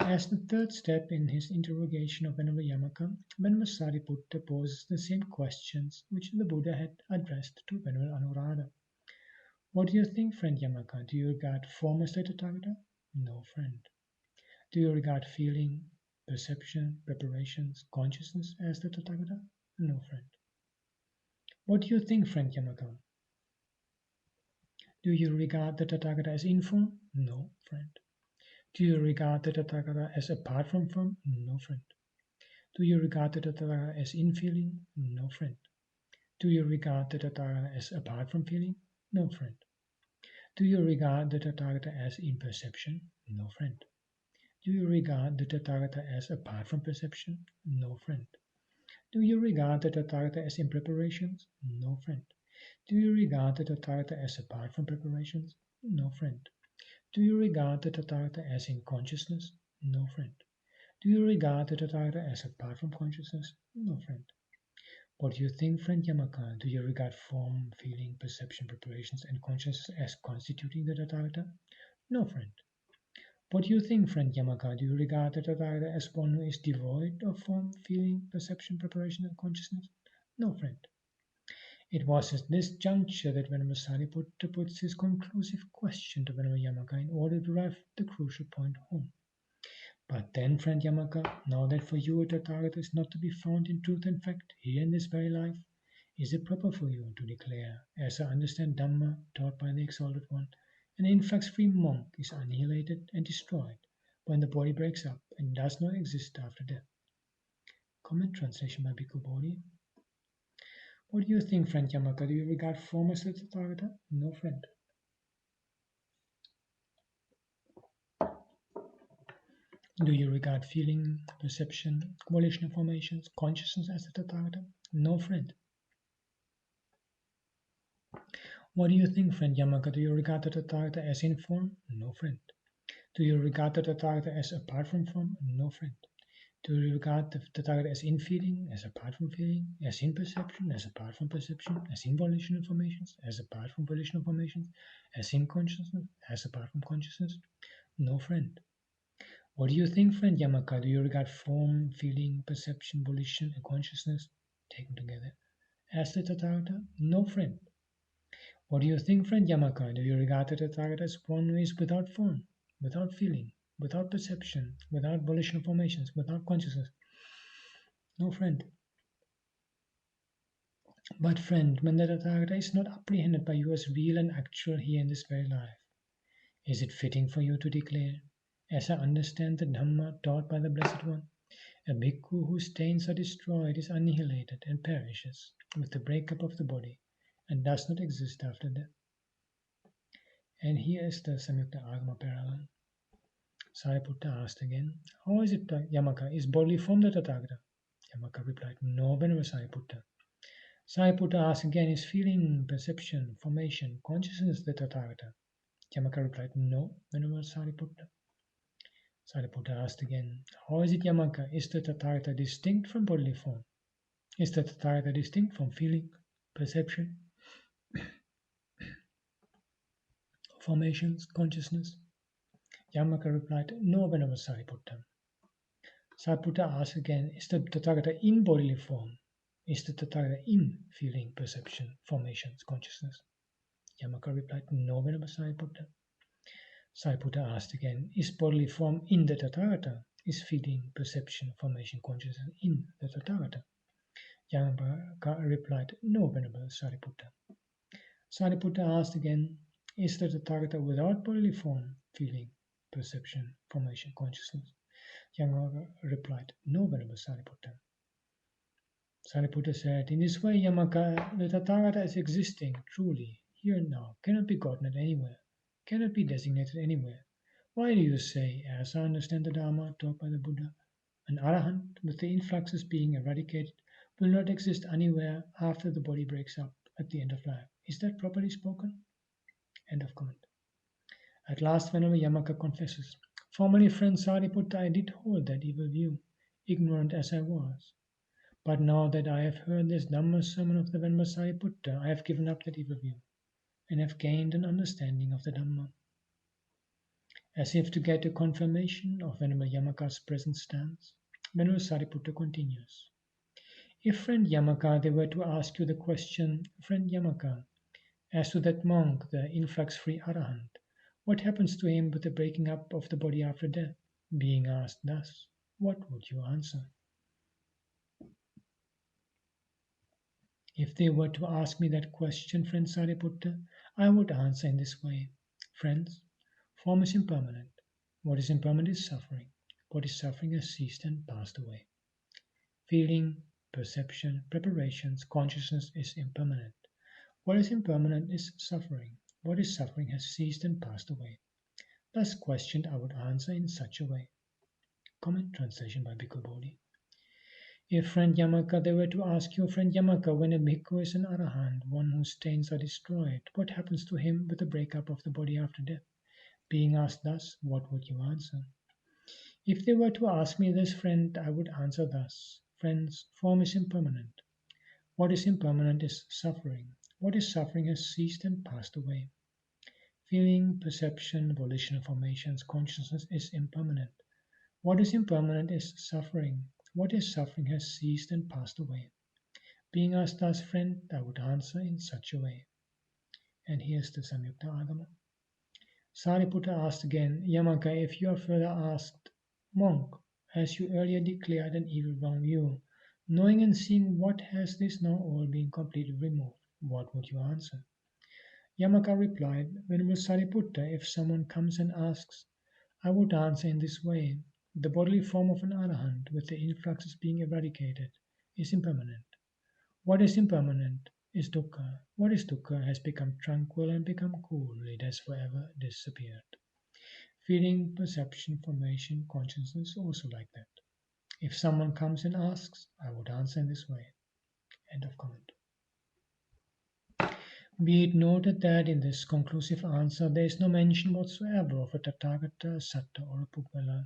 As the third step in his interrogation of Venerable Yamaka, Venerable Sariputta poses the same questions which the Buddha had addressed to Venerable Anuruddha. What do you think, friend Yamaka? Do you regard form as the Tathagata? No, friend. Do you regard feeling, perception, preparations, consciousness as the Tathagata? No, friend. What do you think, friend Yamaka? Do you regard the Tathagata as in form? No, friend. Do you regard the Tathagata as apart from form? No, friend. Do you regard the Tathagata as in feeling? No, friend. Do you regard the Tathagata as apart from feeling? No, friend. Do you regard the Tathagata as in perception? No, friend. Do you regard the Tathagata as apart from perception? No, friend. Do you regard the Tathagata as in preparations? No, friend. Do you regard the Tathagata as apart from preparations? No, friend. Do you regard the Tathagata as in consciousness? No, friend. Do you regard the Tathagata as apart from consciousness? No, friend. What do you think, friend Yamaka? Do you regard form, feeling, perception, preparations, and consciousness as constituting the Tathagata? No, friend. What do you think, friend Yamaka? Do you regard the Tathagata as one who is devoid of form, feeling, perception, preparation, and consciousness? No, friend. It was at this juncture that Venerable Sariputta puts his conclusive question to Venerable Yamaka in order to drive the crucial point home. But then, friend Yamaka, now that for you a Tathagata is not to be found in truth and fact here in this very life, is it proper for you to declare, as I understand Dhamma taught by the Exalted One, an influx-free monk is annihilated and destroyed when the body breaks up and does not exist after death? Comment translation by Bhikkhu Bodhi. What do you think, friend Yamaka? Do you regard form as the Tathagata? No, friend. Do you regard feeling, perception, volitional formations, consciousness as the Tathagata? No, friend. What do you think, friend Yamaka? Do you regard the Tathagata as in form? No, friend. Do you regard the Tathagata as apart from form? No, friend. Do you regard the Tathagata as in feeling, as apart from feeling, as in perception, as apart from perception, as in volitional formations, as apart from volitional formations, as in consciousness, as apart from consciousness? No, friend. What do you think, friend Yamaka? Do you regard form, feeling, perception, volition, and consciousness taken together as the Tathagata? No, friend. What do you think, friend Yamaka? Do you regard the Tathagata as one who is without form, without feeling, without perception, without volitional formations, without consciousness? No, friend. But, friend, when the Tathagata is not apprehended by you as real and actual here in this very life, is it fitting for you to declare, as I understand the Dhamma taught by the Blessed One, a bhikkhu whose stains are destroyed is annihilated and perishes with the breakup of the body and does not exist after death? And here is the Samyukta Agama parallel. Sariputta asked again, how is it, Yamaka? Is bodily form the Tathagata? Yamaka replied, no, Venerable Sariputta. Sariputta asked again, is feeling, perception, formation, consciousness the Tathagata? Yamaka replied, no, Venerable Sariputta. Sariputta asked again, how is it, Yamaka? Is the Tathagata distinct from bodily form? Is the Tathagata distinct from feeling, perception, formations, consciousness? Yamaka replied, no, Venerable Sariputta. Sariputta asked again, is the Tathagata in bodily form? Is the Tathagata in feeling, perception, formations, consciousness? Yamaka replied, no, Venerable Sariputta. Sariputta asked again, is bodily form in the Tathagata? Is feeling, perception, formation, consciousness in the Tathagata? Yamaka replied, no, Venerable Sariputta. Sariputta asked again, is the Tathagata without bodily form, feeling, perception, formation, consciousness? Yamaka replied, no, Venerable Sariputta. Sariputta said, in this way, Yamaka, the Tathagata is existing, truly, here and now, cannot be gotten at anywhere, cannot be designated anywhere. Why do you say, as I understand the Dharma taught by the Buddha, an Arahant, with the influxes being eradicated, will not exist anywhere after the body breaks up at the end of life? Is that properly spoken? End of comment. At last, Venerable Yamaka confesses, formerly, friend Sariputta, I did hold that evil view, ignorant as I was. But now that I have heard this Dhamma sermon of the Venerable Sariputta, I have given up that evil view and have gained an understanding of the Dhamma. As if to get a confirmation of Venerable Yamaka's present stance, Venerable Sariputta continues. If friend Yamaka, they were to ask you the question, friend Yamaka, as to that monk, the influx-free Arahant, what happens to him with the breaking up of the body after death? Being asked thus, what would you answer? If they were to ask me that question, friend Sariputta, I would answer in this way. Friends, form is impermanent. What is impermanent is suffering. What is suffering has ceased and passed away. Feeling, perception, preparations, consciousness is impermanent. What is impermanent is suffering. What is suffering has ceased and passed away. Thus questioned, I would answer in such a way. Comment translation by Bhikkhu Bodhi. If friend Yamaka, they were to ask you, friend Yamaka, when a Bhikkhu is an Arahant, one whose stains are destroyed, what happens to him with the breakup of the body after death? Being asked thus, what would you answer? If they were to ask me this, friend, I would answer thus. Friends, form is impermanent. What is impermanent is suffering. What is suffering has ceased and passed away. Feeling, perception, volition, formations, consciousness is impermanent. What is impermanent is suffering. What is suffering has ceased and passed away. Being asked thus, friend, I would answer in such a way. And here's the Samyukta Agama. Sariputta asked again, Yamaka, if you are further asked, monk, as you earlier declared an evil wrong view, knowing and seeing what has this now all been completely removed, what would you answer? Yamaka replied, Venerable Sariputta, if someone comes and asks, I would answer in this way. The bodily form of an Arahant, with the influxes being eradicated, is impermanent. What is impermanent is dukkha. What is dukkha has become tranquil and become cool. It has forever disappeared. Feeling, perception, formation, consciousness also like that. If someone comes and asks, I would answer in this way. End of comment. Be it noted that in this conclusive answer there is no mention whatsoever of a Tathagata, a Satta, or a Puggala.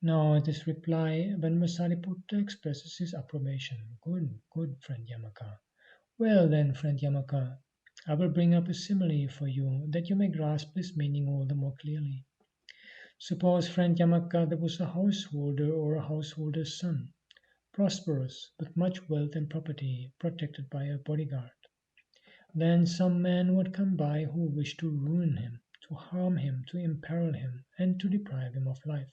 Now, in this reply, Venerable Sariputta expresses his approbation. Good, friend Yamaka. Well then, friend Yamaka, I will bring up a simile for you, that you may grasp this meaning all the more clearly. Suppose, friend Yamaka, there was a householder or a householder's son, prosperous, with much wealth and property, protected by a bodyguard. Then some man would come by who wished to ruin him, to harm him, to imperil him, and to deprive him of life.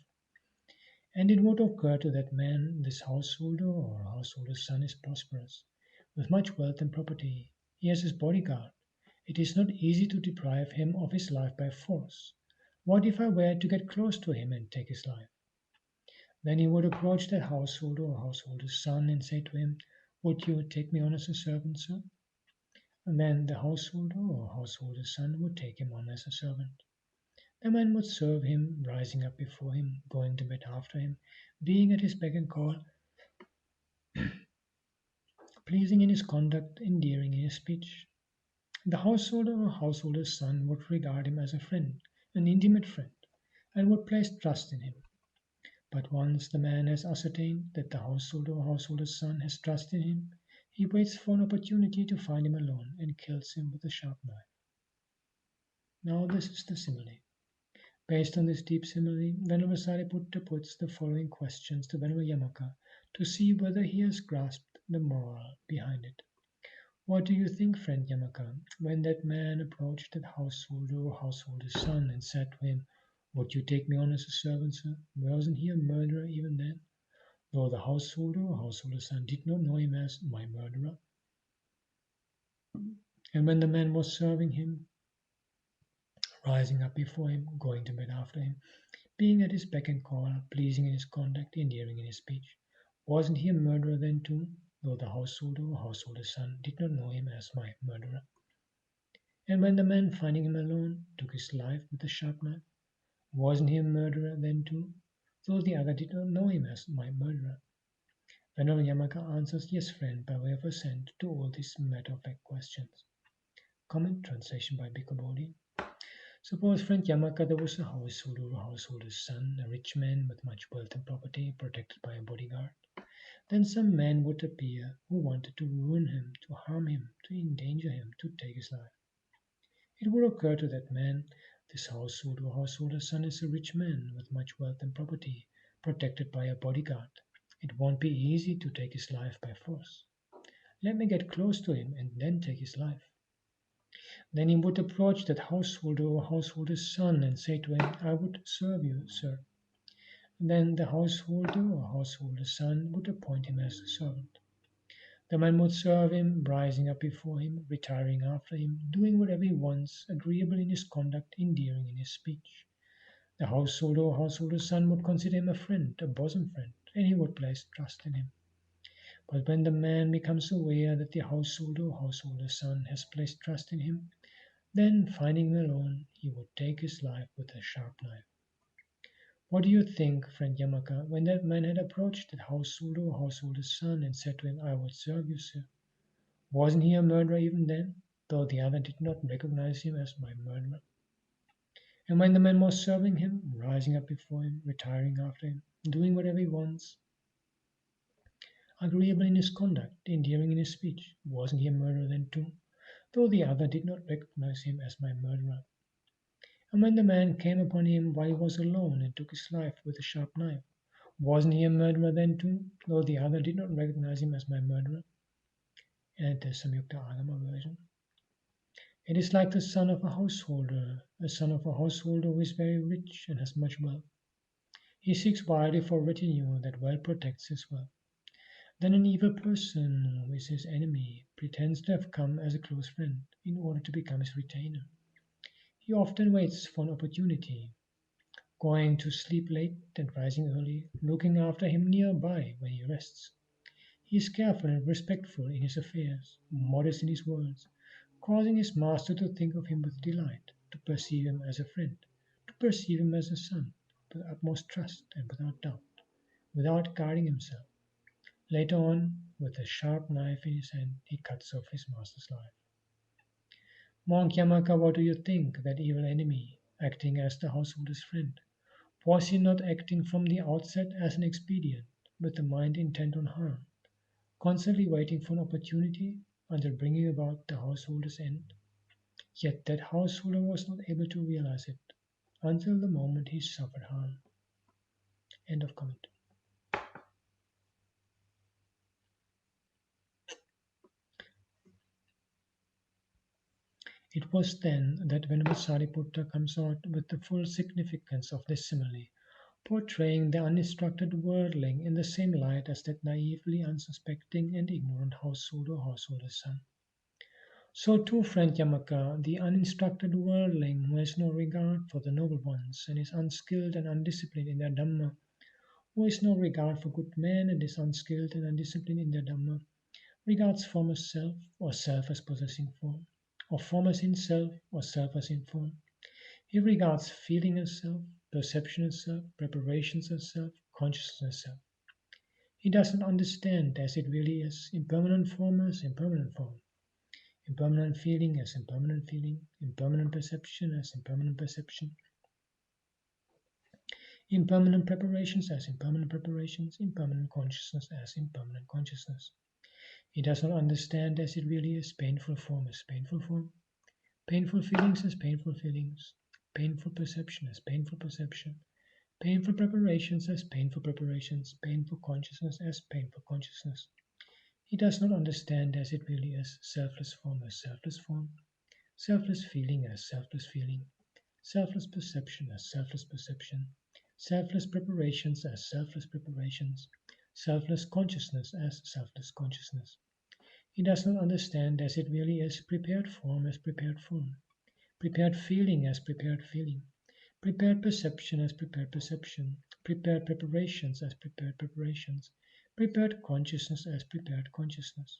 And it would occur to that man, this householder or householder's son is prosperous, with much wealth and property. He has his bodyguard. It is not easy to deprive him of his life by force. What if I were to get close to him and take his life? Then he would approach that householder or householder's son and say to him, would you take me on as a servant, sir? And then the householder or householder's son would take him on as a servant. The man would serve him, rising up before him, going to bed after him, being at his beck and call, pleasing in his conduct, endearing in his speech. The householder or householder's son would regard him as a friend, an intimate friend, and would place trust in him. But once the man has ascertained that the householder or householder's son has trust in him, he waits for an opportunity to find him alone and kills him with a sharp knife. Now this is the simile. Based on this deep simile, Venerable Sariputta puts the following questions to Venerable Yamaka to see whether he has grasped the moral behind it. What do you think, friend Yamaka, when that man approached that householder or householder's son and said to him, would you take me on as a servant, sir? Wasn't he a murderer even then? Though the householder or householder's son did not know him as my murderer. And when the man was serving him, rising up before him, going to bed after him, being at his beck and call, pleasing in his conduct, endearing in his speech, wasn't he a murderer then too? though the householder or householder's son did not know him as my murderer. And when the man, finding him alone, took his life with a sharp knife, wasn't he a murderer then too, though the other did not know him as my murderer? Venerable Yamaka answers, yes, friend, by way of assent to all these matter-of-fact questions. Comment translation by Bhikkhu Bodhi. Suppose, friend Yamaka, there was a householder or householder's son, a rich man with much wealth and property, protected by a bodyguard. Then some man would appear who wanted to ruin him, to harm him, to endanger him, to take his life. It would occur to that man, this householder or householder's son is a rich man with much wealth and property, protected by a bodyguard. It won't be easy to take his life by force. Let me get close to him and then take his life. Then he would approach that householder or householder's son and say to him, I would serve you, sir. Then the householder or householder's son would appoint him as a servant. The man would serve him, rising up before him, retiring after him, doing whatever he wants, agreeable in his conduct, endearing in his speech. The householder or householder's son would consider him a friend, a bosom friend, and he would place trust in him. But when the man becomes aware that the householder or householder's son has placed trust in him, then, finding him alone, he would take his life with a sharp knife. What do you think, friend Yamaka, when that man had approached that householder or householder's son and said to him, I would serve you, sir? Wasn't he a murderer even then, though the other did not recognize him as my murderer? And when the man was serving him, rising up before him, retiring after him, doing whatever he wants, agreeable in his conduct, endearing in his speech, wasn't he a murderer then too, though the other did not recognize him as my murderer? And when the man came upon him while he was alone and took his life with a sharp knife, wasn't he a murderer then too, though the other did not recognize him as my murderer? And the Samyukta Agama version. It is like the son of a householder who is very rich and has much wealth. He seeks wildly for retinue that well protects his wealth. Then an evil person, who is his enemy, pretends to have come as a close friend in order to become his retainer. He often waits for an opportunity, going to sleep late and rising early, looking after him nearby when he rests. He is careful and respectful in his affairs, modest in his words, causing his master to think of him with delight, to perceive him as a friend, to perceive him as a son, with utmost trust and without doubt, without guarding himself. Later on, with a sharp knife in his hand, he cuts off his master's life. Monk Yamaka, what do you think, that evil enemy, acting as the householder's friend? Was he not acting from the outset as an expedient, with the mind intent on harm, constantly waiting for an opportunity until bringing about the householder's end? Yet that householder was not able to realize it until the moment he suffered harm. End of comment. It was then that Venerable Sariputta comes out with the full significance of this simile, portraying the uninstructed worldling in the same light as that naively unsuspecting and ignorant householder or householder's son. So too, friend Yamaka, the uninstructed worldling who has no regard for the noble ones and is unskilled and undisciplined in their Dhamma, who has no regard for good men and is unskilled and undisciplined in their Dhamma, regards form as self or self as possessing form, or form as in self or self as in form. He regards feeling as self, perception as self, preparations as self, consciousness as self. He does not understand as it really is impermanent form as impermanent form, impermanent feeling as impermanent feeling, impermanent perception as impermanent perception, impermanent preparations as impermanent preparations, impermanent consciousness as impermanent consciousness. He does not understand as it really is painful form as painful form, painful feelings as painful feelings, painful perception as painful perception, painful preparations as painful preparations, painful consciousness as painful consciousness. He does not understand as it really is selfless form as selfless form, selfless feeling as selfless feeling, selfless perception as selfless perception, selfless preparations as selfless preparations, selfless consciousness as selfless consciousness. He does not understand as it really is prepared form as prepared form, prepared feeling as prepared feeling, prepared perception as prepared perception, prepared preparations as prepared preparations, prepared consciousness as prepared consciousness.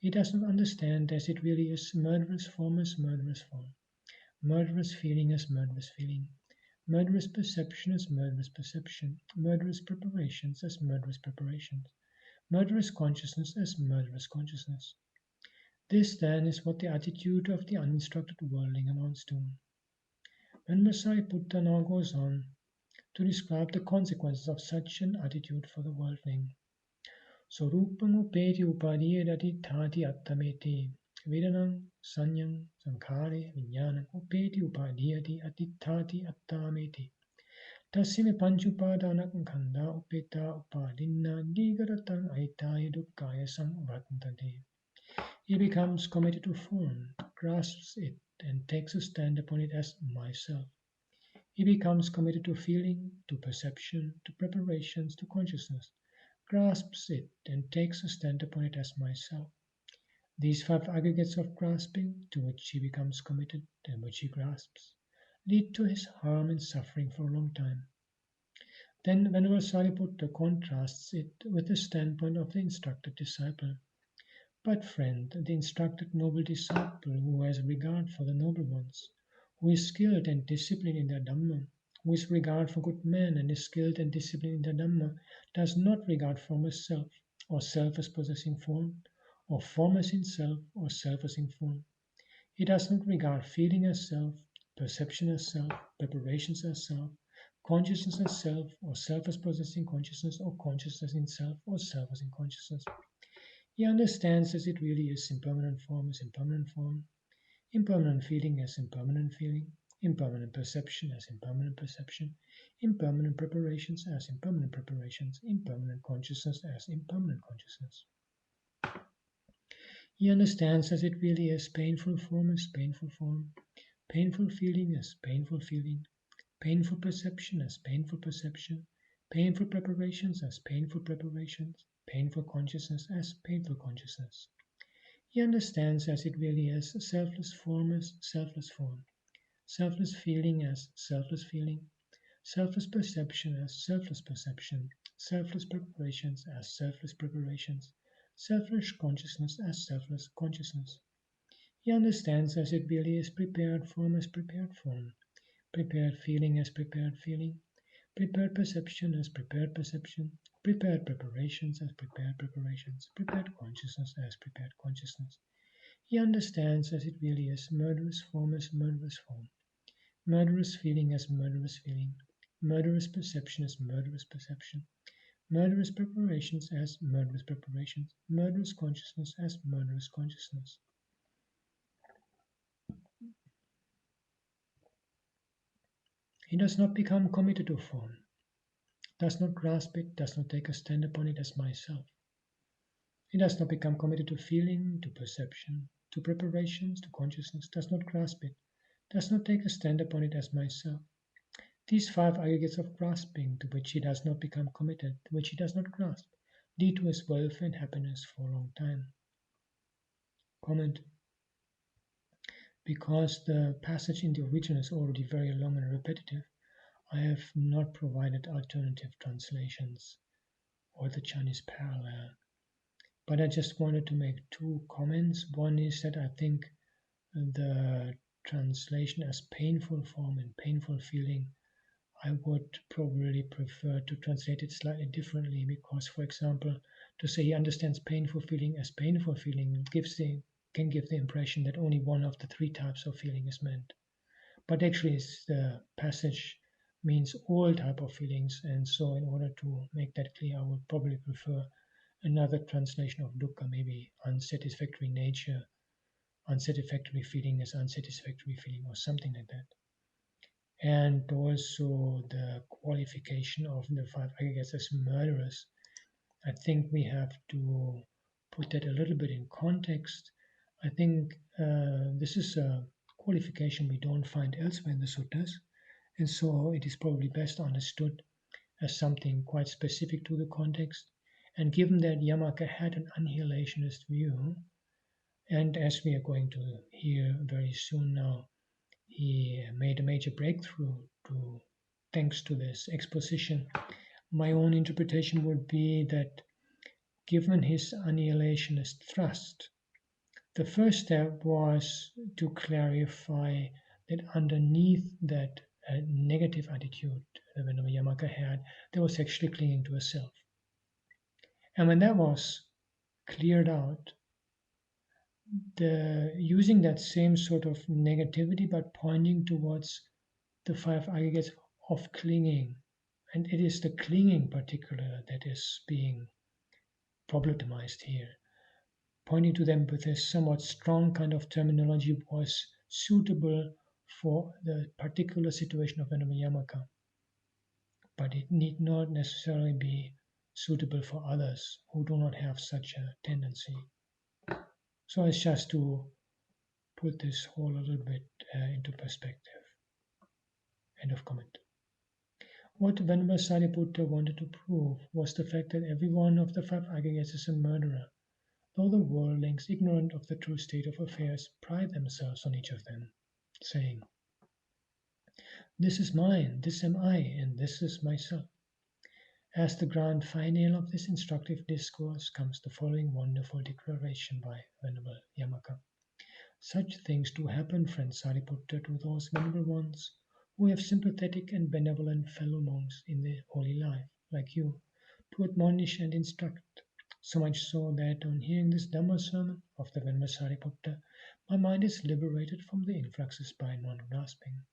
He does not understand as it really is murderous form as murderous form, murderous feeling as murderous feeling, murderous perception as murderous perception, murderous preparations as murderous preparations, murderous consciousness as murderous consciousness. This then is what the attitude of the uninstructed worldling amounts to. When Sariputta now goes on to describe the consequences of such an attitude for the worldling, Sorupam upeti upadiyedati thati attameti Vedanam sanyam sankhare vijnanam upeti upadiyati atithati attameti Tassime panchupadanam khanda upeta upadinna digaratang aitaya dukkaya samvartante. He becomes committed to form, grasps it, and takes a stand upon it as myself. He becomes committed to feeling, to perception, to preparations, to consciousness, grasps it, and takes a stand upon it as myself. These five aggregates of grasping, to which he becomes committed and which he grasps, lead to his harm and suffering for a long time. Then Venerable Sariputta contrasts it with the standpoint of the instructed disciple. But friend, the instructed noble disciple who has regard for the noble ones, who is skilled and disciplined in their Dhamma, who has regard for good men and is skilled and disciplined in their Dhamma, does not regard form as self, or self as possessing form, or form as in self, or self as in form. He does not regard feeling as self, perception as self, preparations as self, consciousness as self, or self as possessing consciousness, or consciousness in self, or self as in consciousness. He understands as it really is impermanent form as impermanent form, impermanent feeling as impermanent feeling, impermanent perception as impermanent perception, impermanent preparations as impermanent preparations, impermanent consciousness as impermanent consciousness. He understands as it really is painful form as painful form, painful feeling as painful feeling, painful perception as painful perception, painful preparations as painful preparations, painful consciousness as painful consciousness. He understands as it really is selfless form as selfless form, selfless feeling as selfless feeling, selfless perception as selfless perception, selfless preparations as selfless preparations, selfless consciousness as selfless consciousness. He understands as it really is prepared form as prepared form, prepared feeling as prepared feeling, prepared perception as prepared perception, prepared preparations as prepared preparations, prepared consciousness as prepared consciousness. He understands as it really is murderous form as murderous form, murderous feeling as murderous feeling, murderous perception as murderous perception, murderous preparations as murderous preparations, murderous consciousness as murderous consciousness. He does not become committed to form, does not grasp it, does not take a stand upon it as myself. He does not become committed to feeling, to perception, to preparations, to consciousness, does not grasp it, does not take a stand upon it as myself. These five aggregates of grasping to which he does not become committed, which he does not grasp, lead to his welfare and happiness for a long time. Comment. Because the passage in the original is already very long and repetitive, I have not provided alternative translations or the Chinese parallel. But I just wanted to make two comments. One is that I think the translation as painful form and painful feeling, I would probably prefer to translate it slightly differently because, for example, to say he understands painful feeling as painful feeling can give the impression that only one of the three types of feeling is meant. But actually the passage means all type of feelings, and so in order to make that clear, I would probably prefer another translation of dukkha, maybe unsatisfactory nature, unsatisfactory feeling as unsatisfactory feeling, or something like that. And also the qualification of the five aggregates as murderous. I think we have to put that a little bit in context. I think this is a qualification we don't find elsewhere in the suttas, and so it is probably best understood as something quite specific to the context. And given that Yamaka had an annihilationist view, and as we are going to hear very soon now, he made a major breakthrough thanks to this exposition. My own interpretation would be that given his annihilationist thrust. The first step was to clarify that underneath that negative attitude that Venerable Yamaka had, there was actually clinging to a self. And when that was cleared out, using that same sort of negativity but pointing towards the five aggregates of clinging, and it is the clinging particular that is being problematized here. Pointing to them with a somewhat strong kind of terminology was suitable for the particular situation of Venerable Yamaka, but it need not necessarily be suitable for others who do not have such a tendency. So it's just to put this whole a little bit into perspective. End of comment. What Venerable Sariputta wanted to prove was the fact that every one of the five aggregates is a murderer, though the worldlings, ignorant of the true state of affairs, pride themselves on each of them, saying, "This is mine, this am I, and this is myself." As the grand finale of this instructive discourse comes the following wonderful declaration by Venerable Yamaka. Such things do happen, friend Sariputta, to those venerable ones who have sympathetic and benevolent fellow monks in their holy life, like you, to admonish and instruct. So much so that on hearing this Dhamma sermon of the Venerable Sariputta, my mind is liberated from the influxes by non-grasping.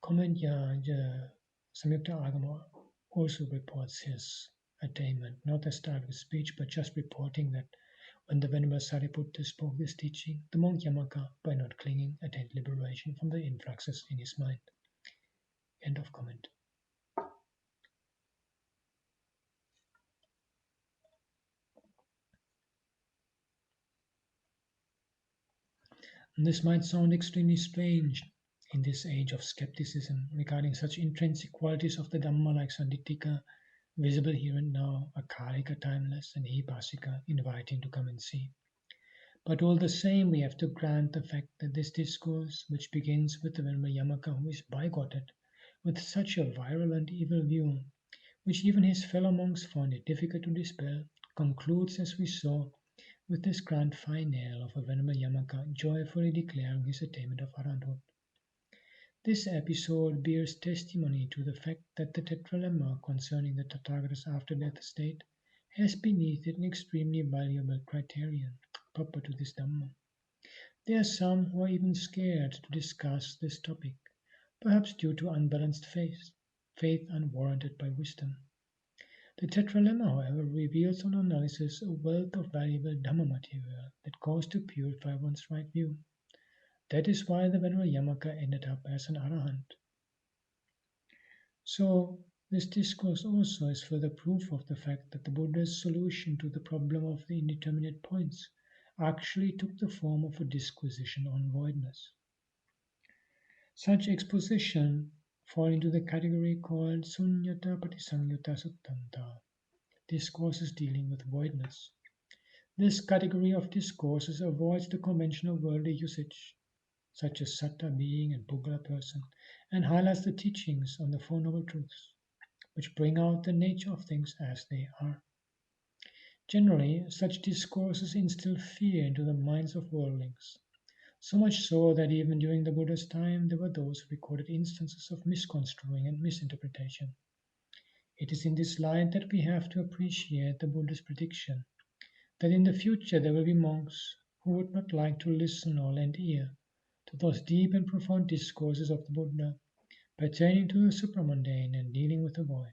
Comment Samyukta Agama also reports his attainment, not as start with speech, but just reporting that when the Venerable Sariputta spoke this teaching, the monk Yamaka, by not clinging, attained liberation from the influxes in his mind. End of comment. And this might sound extremely strange in this age of skepticism regarding such intrinsic qualities of the Dhamma like Sandittika, visible here and now, Akarika, timeless, and Hipasika, inviting to come and see. But all the same, we have to grant the fact that this discourse, which begins with the Venerable Yamaka, who is bigoted with such a virulent evil view, which even his fellow monks found it difficult to dispel, concludes, as we saw, with this grand finale of a Venerable Yamaka joyfully declaring his attainment of Arahanthood. This episode bears testimony to the fact that the tetralemma concerning the Tathagata's after-death state has beneath it an extremely valuable criterion proper to this Dhamma. There are some who are even scared to discuss this topic, perhaps due to unbalanced faith unwarranted by wisdom. The tetralemma, however, reveals on analysis a wealth of valuable Dhamma material that goes to purify one's right view. That is why the Venerable Yamaka ended up as an Arahant. So, this discourse also is further proof of the fact that the Buddha's solution to the problem of the indeterminate points actually took the form of a disquisition on voidness. Such exposition fall into the category called Sunyata Patisangyutta Suttanta, discourses dealing with voidness. This category of discourses avoids the conventional worldly usage, such as satta, being, and puggala, person, and highlights the teachings on the Four Noble Truths, which bring out the nature of things as they are. Generally, such discourses instill fear into the minds of worldlings, so much so that even during the Buddha's time there were those who recorded instances of misconstruing and misinterpretation. It is in this light that we have to appreciate the Buddha's prediction that in the future there will be monks who would not like to listen or lend ear to those deep and profound discourses of the Buddha pertaining to the supramundane and dealing with the void.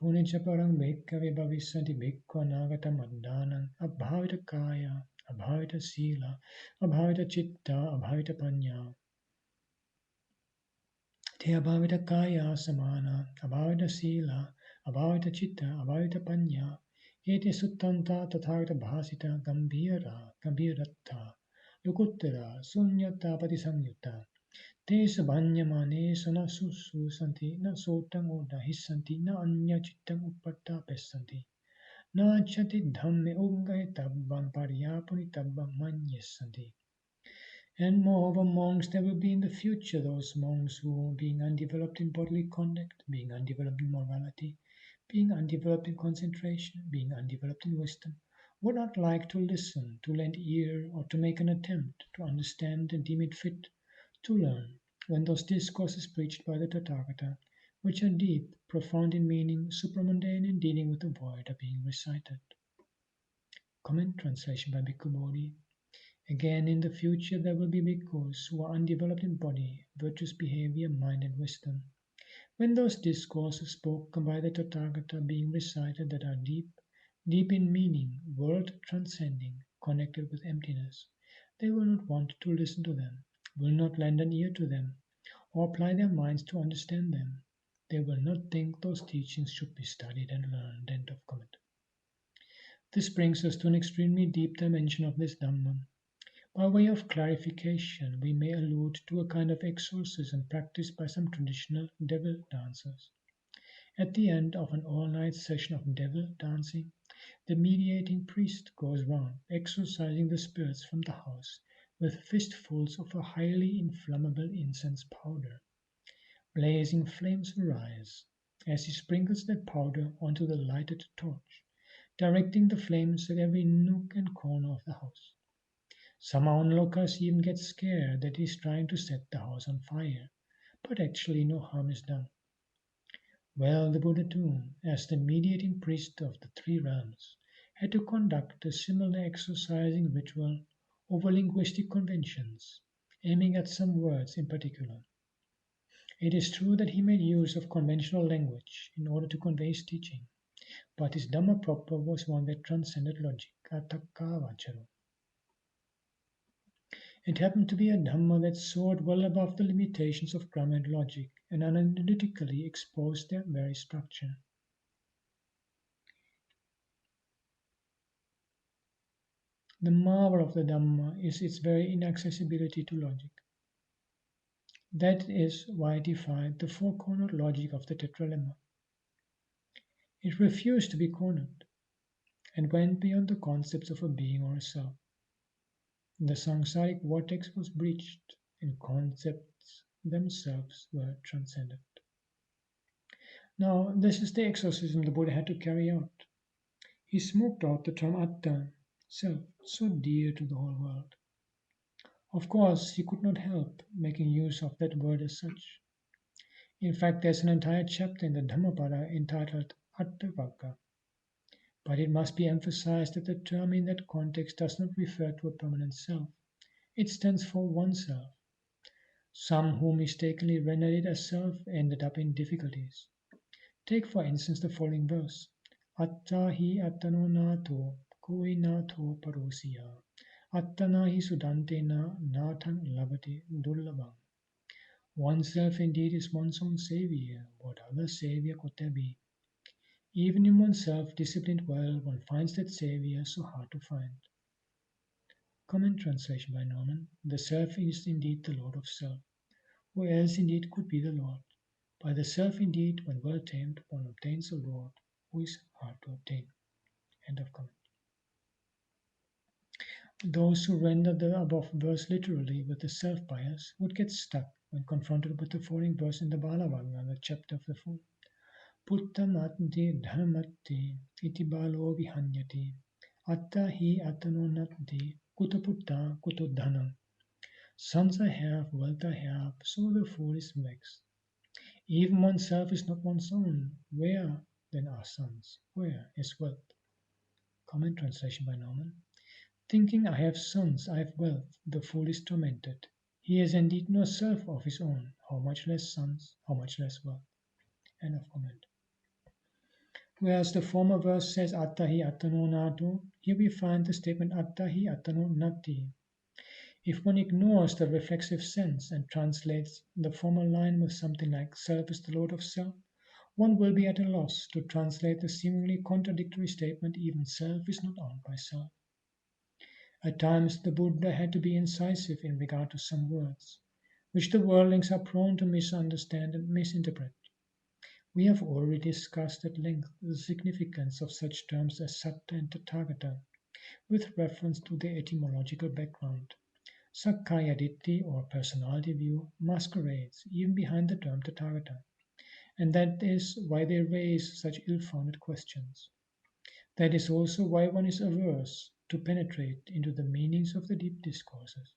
Punicca parang bhikkhave bhavissanti bhikkhu anagata maddanam abhavita kaya, abhavita sila, abhavita chitta, abhavita panya. Te abhavita kaya samana, abhavita sila, abhavita chitta, abhavita panya. Ete suttanta tathagata bhasita gambhiratta, lukuttara sunyata patisamyutta. Te sabhanyamane sana susanti na sotang oda hissanti na anya chittang uppatta pessanti. Na chati dhamme uggahe tabbang paryapuni tabbang manyessanti. And moreover, monks there will be in the future those monks who, being undeveloped in bodily conduct, being undeveloped in morality, being undeveloped in concentration, being undeveloped in wisdom, would not like to listen, to lend ear, or to make an attempt to understand and deem it fit to learn, when those discourses preached by the Tathagata, which are deep, profound in meaning, supramundane in dealing with the void, are being recited. Comment translation by Bhikkhu Bodhi. Again, in the future, there will be bhikkhus who are undeveloped in body, virtuous behavior, mind, and wisdom. When those discourses spoken by the Tathagata being recited that are deep, deep in meaning, world transcending, connected with emptiness, they will not want to listen to them, will not lend an ear to them, or apply their minds to understand them. They will not think those teachings should be studied and learned. End of comment. This brings us to an extremely deep dimension of this Dhamma. By way of clarification, we may allude to a kind of exorcism practiced by some traditional devil dancers. At the end of an all-night session of devil dancing, the mediating priest goes round, exorcising the spirits from the house with fistfuls of a highly inflammable incense powder. Blazing flames arise as he sprinkles that powder onto the lighted torch, directing the flames at every nook and corner of the house. Some onlookers even get scared that he is trying to set the house on fire, but actually no harm is done. Well, the Buddha too, as the mediating priest of the three realms, had to conduct a similar exorcising ritual over linguistic conventions, aiming at some words in particular. It is true that he made use of conventional language in order to convey his teaching, but his Dhamma proper was one that transcended logic, ataka vacharo. It happened to be a Dhamma that soared well above the limitations of grammar and logic and analytically exposed their very structure. The marvel of the Dhamma is its very inaccessibility to logic. That is why it defied the four-cornered logic of the Tetralemma. It refused to be cornered and went beyond the concepts of a being or a self. The samsaric vortex was breached and concepts themselves were transcended. Now, this is the exorcism the Buddha had to carry out. He smoked out the term Atta, self, so dear to the whole world. Of course, he could not help making use of that word as such. In fact, there's an entire chapter in the Dhammapada entitled Attavagga. But it must be emphasized that the term in that context does not refer to a permanent self. It stands for oneself. Some who mistakenly rendered it as self ended up in difficulties. Take for instance the following verse. Atta hi attano nato, koi nato parosiya. Attana hi sudantena nathang labati dullabham. Oneself indeed is one's own savior. What other savior could there be? Even in oneself disciplined well, one finds that savior so hard to find. Comment translation by Norman. The self is indeed the Lord of self. Who else indeed could be the Lord? By the self indeed, when well tamed, one obtains a Lord who is hard to obtain. End of comment. Those who render the above verse literally with the self bias would get stuck when confronted with the following verse in the Balavagga, the chapter of the Fool. Puttamatti dharmatti iti balo vihanyati atta hi attano natti kuta putta kuto dhanam. Sons I have, wealth I have, so the fool is vexed. Even oneself is not one's own. Where then are sons? Where is wealth? Comment translation by Norman. Thinking I have sons, I have wealth, the fool is tormented. He has indeed no self of his own, how much less sons, how much less wealth. End of comment. Whereas the former verse says attahi attano nato, here we find the statement attahi attano natti. If one ignores the reflexive sense and translates the former line with something like self is the Lord of self, one will be at a loss to translate the seemingly contradictory statement even self is not owned by self. At times the Buddha had to be incisive in regard to some words, which the worldlings are prone to misunderstand and misinterpret. We have already discussed at length the significance of such terms as Satta and Tathagata, with reference to their etymological background. Sakkaya Ditthi, or personality view, masquerades even behind the term Tathagata, and that is why they raise such ill-founded questions. That is also why one is averse to penetrate into the meanings of the deep discourses.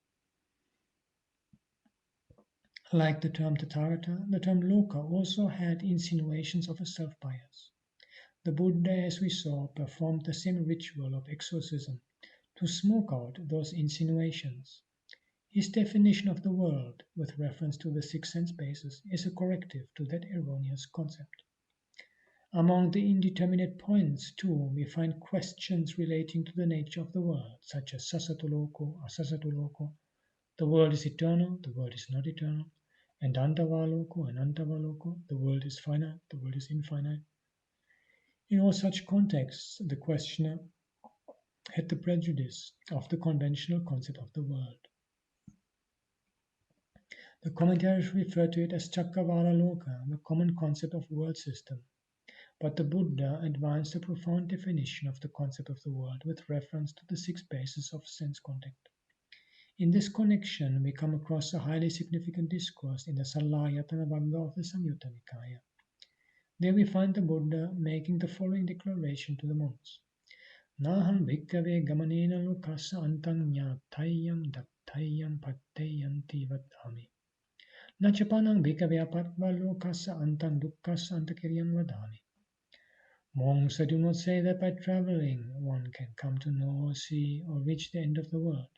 Like the term Tathagata, the term Loka also had insinuations of a self-bias. The Buddha, as we saw, performed the same ritual of exorcism to smoke out those insinuations. His definition of the world, with reference to the six sense bases, is a corrective to that erroneous concept. Among the indeterminate points, too, we find questions relating to the nature of the world, such as Sasatuloko, Asasatuloko, the world is eternal, the world is not eternal, and Antavaloko, the world is finite, the world is infinite. In all such contexts, the questioner had the prejudice of the conventional concept of the world. The commentaries refer to it as Chakkavala Loka, the common concept of world system. But the Buddha advanced a profound definition of the concept of the world with reference to the six bases of sense contact. In this connection, we come across a highly significant discourse in the Salayatana Vagga of the Samyutta Nikaya. There we find the Buddha making the following declaration to the monks. Naham bhikkhave gamanena lokasa antang ñāṭayyam datthayyam patteyanti vadami. Nachapanang bhikkhave apatva lokasa antang dukkhasa antakiryam vadami. Monks, I do not say that by traveling one can come to know or see or reach the end of the world.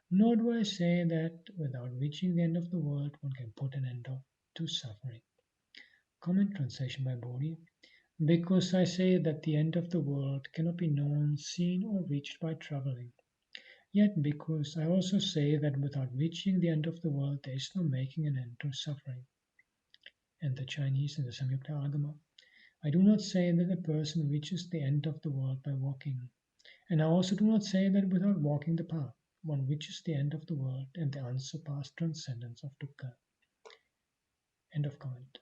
Nor do I say that without reaching the end of the world one can put an end to suffering. Comment translation by Bodhi. Because I say that the end of the world cannot be known, seen or reached by traveling. Yet because I also say that without reaching the end of the world there is no making an end to suffering. And the Chinese in the Samyukta Agama. I do not say that a person reaches the end of the world by walking. And I also do not say that without walking the path one reaches the end of the world and the unsurpassed transcendence of dukkha. End of comment.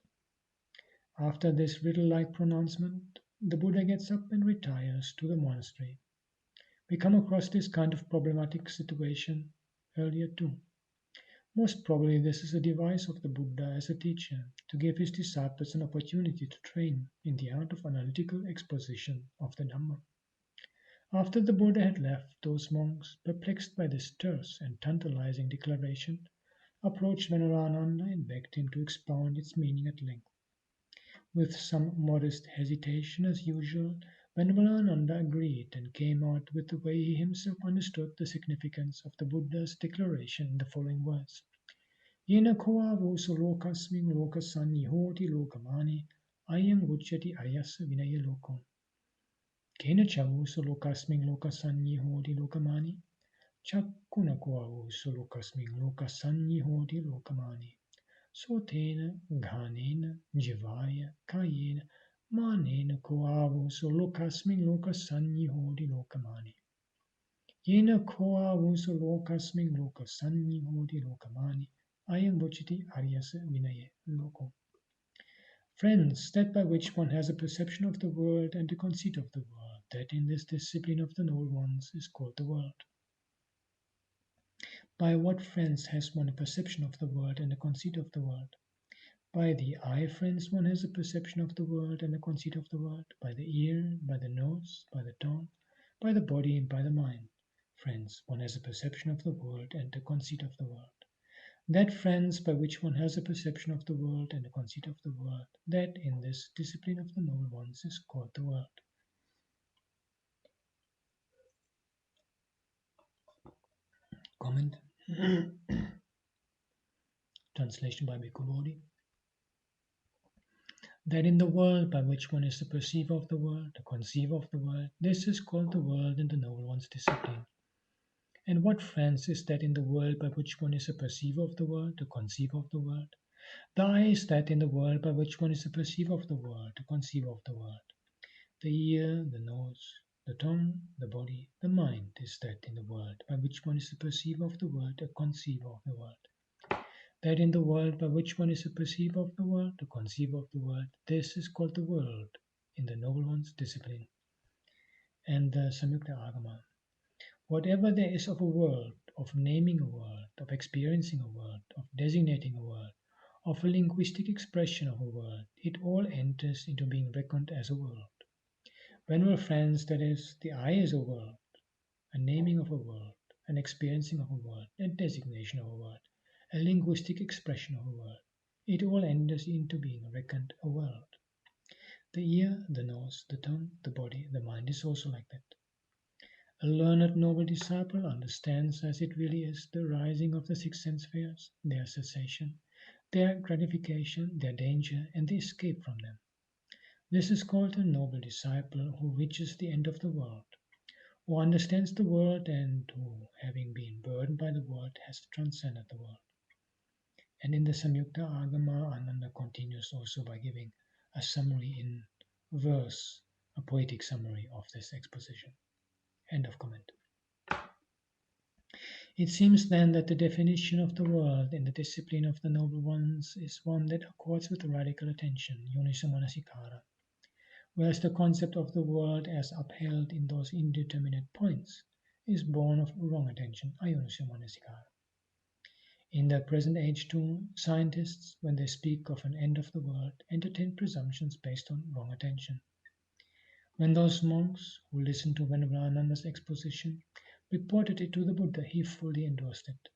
After this riddle-like pronouncement, the Buddha gets up and retires to the monastery. We come across this kind of problematic situation earlier too. Most probably this is a device of the Buddha as a teacher to give his disciples an opportunity to train in the art of analytical exposition of the Dhamma. After the Buddha had left, those monks, perplexed by this terse and tantalizing declaration, approached Venerānanda and begged him to expound its meaning at length. With some modest hesitation as usual, Venerānanda agreed and came out with the way he himself understood the significance of the Buddha's declaration in the following words. Yena koa voso lokasming lokasanni hoti lokamani ayang uchyati ayasa vinaya lokom. Kena chavoso lokasming lokasanni hoti lokamani chakkuna koa voso lokasming lokasanni hoti lokamani. Sotena, ghanena, jivaya, kayena, manena koavo so lokasming lokasanyi hodi lokamani. Yena koavo so lokasming lokasanyi hodi lokamani. Ayam bochiti aryasa vinaye loko. Friends, that by which one has a perception of the world and the conceit of the world, that in this discipline of the noble ones is called the world. By what, friends, has one a perception of the world and a conceit of the world? By the eye, friends, one has a perception of the world and a conceit of the world. By the ear, by the nose, by the tongue, by the body, and by the mind. Friends, one has a perception of the world and a conceit of the world. That, friends, by which one has a perception of the world and a conceit of the world, that in this discipline of the noble ones is called the world. Comment. Translation by Bhikkhu Bodhi. That in the world by which one is the perceiver of the world, the conceiver of the world, this is called the world in the noble one's discipline. And what, friends, is that in the world by which one is a perceiver of the world, the conceiver of the world? The eye is that in the world by which one is a perceiver of the world, the conceiver of the world. The ear, the nose, the tongue, the body, the mind is that in the world by which one is a perceiver of the world, a conceiver of the world. That in the world by which one is a perceiver of the world, the conceiver of the world, this is called the world in the noble one's discipline. And the Samyukta Agama. Whatever there is of a world, of naming a world, of experiencing a world, of designating a world, of a linguistic expression of a word, it all enters into being reckoned as a world. Venerable friends, that is, the I is a world, a naming of a word, an experiencing of a word, a designation of a word, a linguistic expression of a word. It all enters into being reckoned a world. The ear, the nose, the tongue, the body, the mind is also like that. A learned noble disciple understands as it really is the rising of the six sense spheres, their cessation, their gratification, their danger, and the escape from them. This is called a noble disciple who reaches the end of the world, who understands the world and who, having been burdened by the world, has transcended the world. And in the Samyukta Agama, Ananda continues also by giving a summary in verse, a poetic summary of this exposition. End of comment. It seems then that the definition of the world in the discipline of the noble ones is one that accords with radical attention, yoniso manasikara, whereas the concept of the world as upheld in those indeterminate points is born of wrong attention, ayoniso manasikara. In the present age too, scientists, when they speak of an end of the world, entertain presumptions based on wrong attention. When those monks who listened to Venerable Ananda's exposition reported it to the Buddha, he fully endorsed it.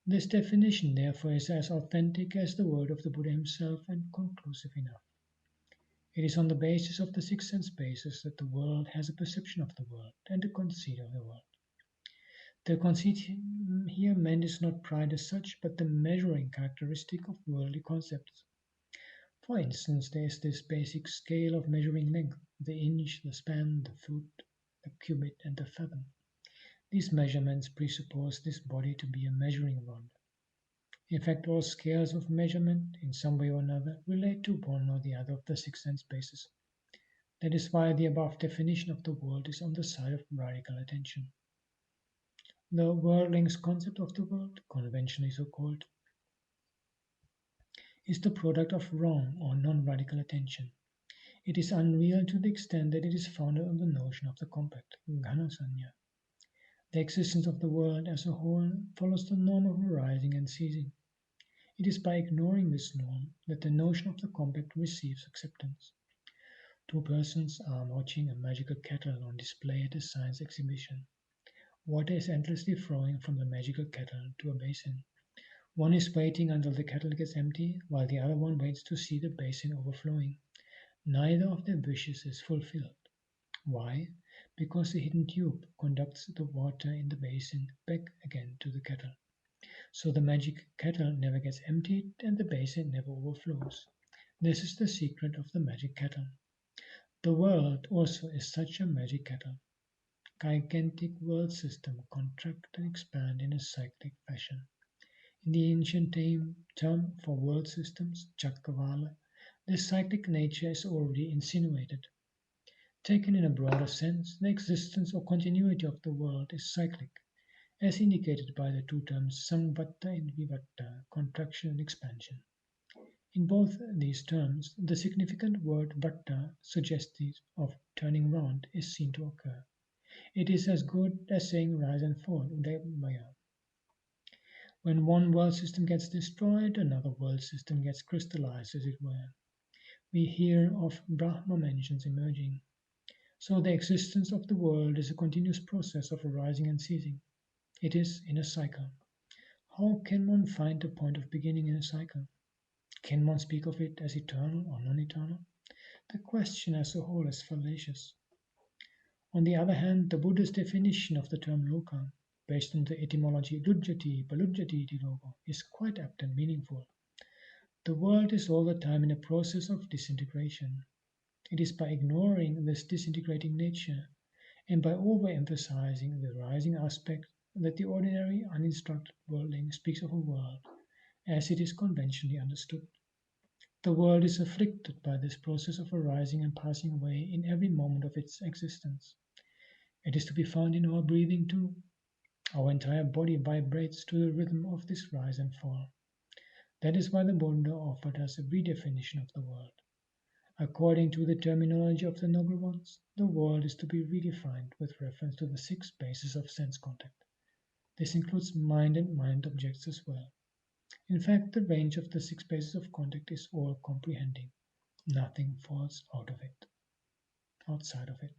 This definition, therefore, is as authentic as the word of the Buddha himself and conclusive enough. It is on the basis of the six sense bases that the world has a perception of the world and a conceit of the world. The conceit here meant is not pride as such, but the measuring characteristic of worldly concepts. For instance, there is this basic scale of measuring length, the inch, the span, the foot, the cubit, and the fathom. These measurements presuppose this body to be a measuring rod. In fact, all scales of measurement, in some way or another, relate to one or the other of the six sense bases. That is why the above definition of the world is on the side of radical attention. The worldling's concept of the world, conventionally so called, is the product of wrong or non-radical attention. It is unreal to the extent that it is founded on the notion of the compact, ghana-sanya. The existence of the world as a whole follows the norm of arising and ceasing. It is by ignoring this norm that the notion of the compact receives acceptance. Two persons are watching a magical kettle on display at a science exhibition. Water is endlessly flowing from the magical kettle to a basin. One is waiting until the kettle gets empty, while the other one waits to see the basin overflowing. Neither of their wishes is fulfilled. Why? Because the hidden tube conducts the water in the basin back again to the kettle. So the magic kettle never gets emptied and the basin never overflows. This is the secret of the magic kettle. The world also is such a magic kettle. Gigantic world system contract and expand in a cyclic fashion. In the ancient term for world systems, Chakavala, this cyclic nature is already insinuated. Taken in a broader sense, the existence or continuity of the world is cyclic, as indicated by the two terms samvatta and vivatta, contraction and expansion. In both these terms, the significant word vatta, suggestive of turning round, is seen to occur. It is as good as saying rise and fall, udayamaya. When one world system gets destroyed, another world system gets crystallized, as it were. We hear of Brahma mansions emerging. So the existence of the world is a continuous process of arising and ceasing. It is in a cycle. How can one find a point of beginning in a cycle? Can one speak of it as eternal or non-eternal? The question as a whole is fallacious. On the other hand, the Buddha's definition of the term loka, based on the etymology lujjati, palujjati iti logo, is quite apt and meaningful. The world is all the time in a process of disintegration. It is by ignoring this disintegrating nature and by overemphasizing the rising aspect that the ordinary uninstructed worldling speaks of a world as it is conventionally understood. The world is afflicted by this process of arising and passing away in every moment of its existence. It is to be found in our breathing too. Our entire body vibrates to the rhythm of this rise and fall. That is why the Buddha offered us a redefinition of the world. According to the terminology of the Noble Ones, the world is to be redefined with reference to the six bases of sense contact. This includes mind and mind objects as well. In fact, the range of the six bases of contact is all comprehending. Nothing falls out of it, outside of it.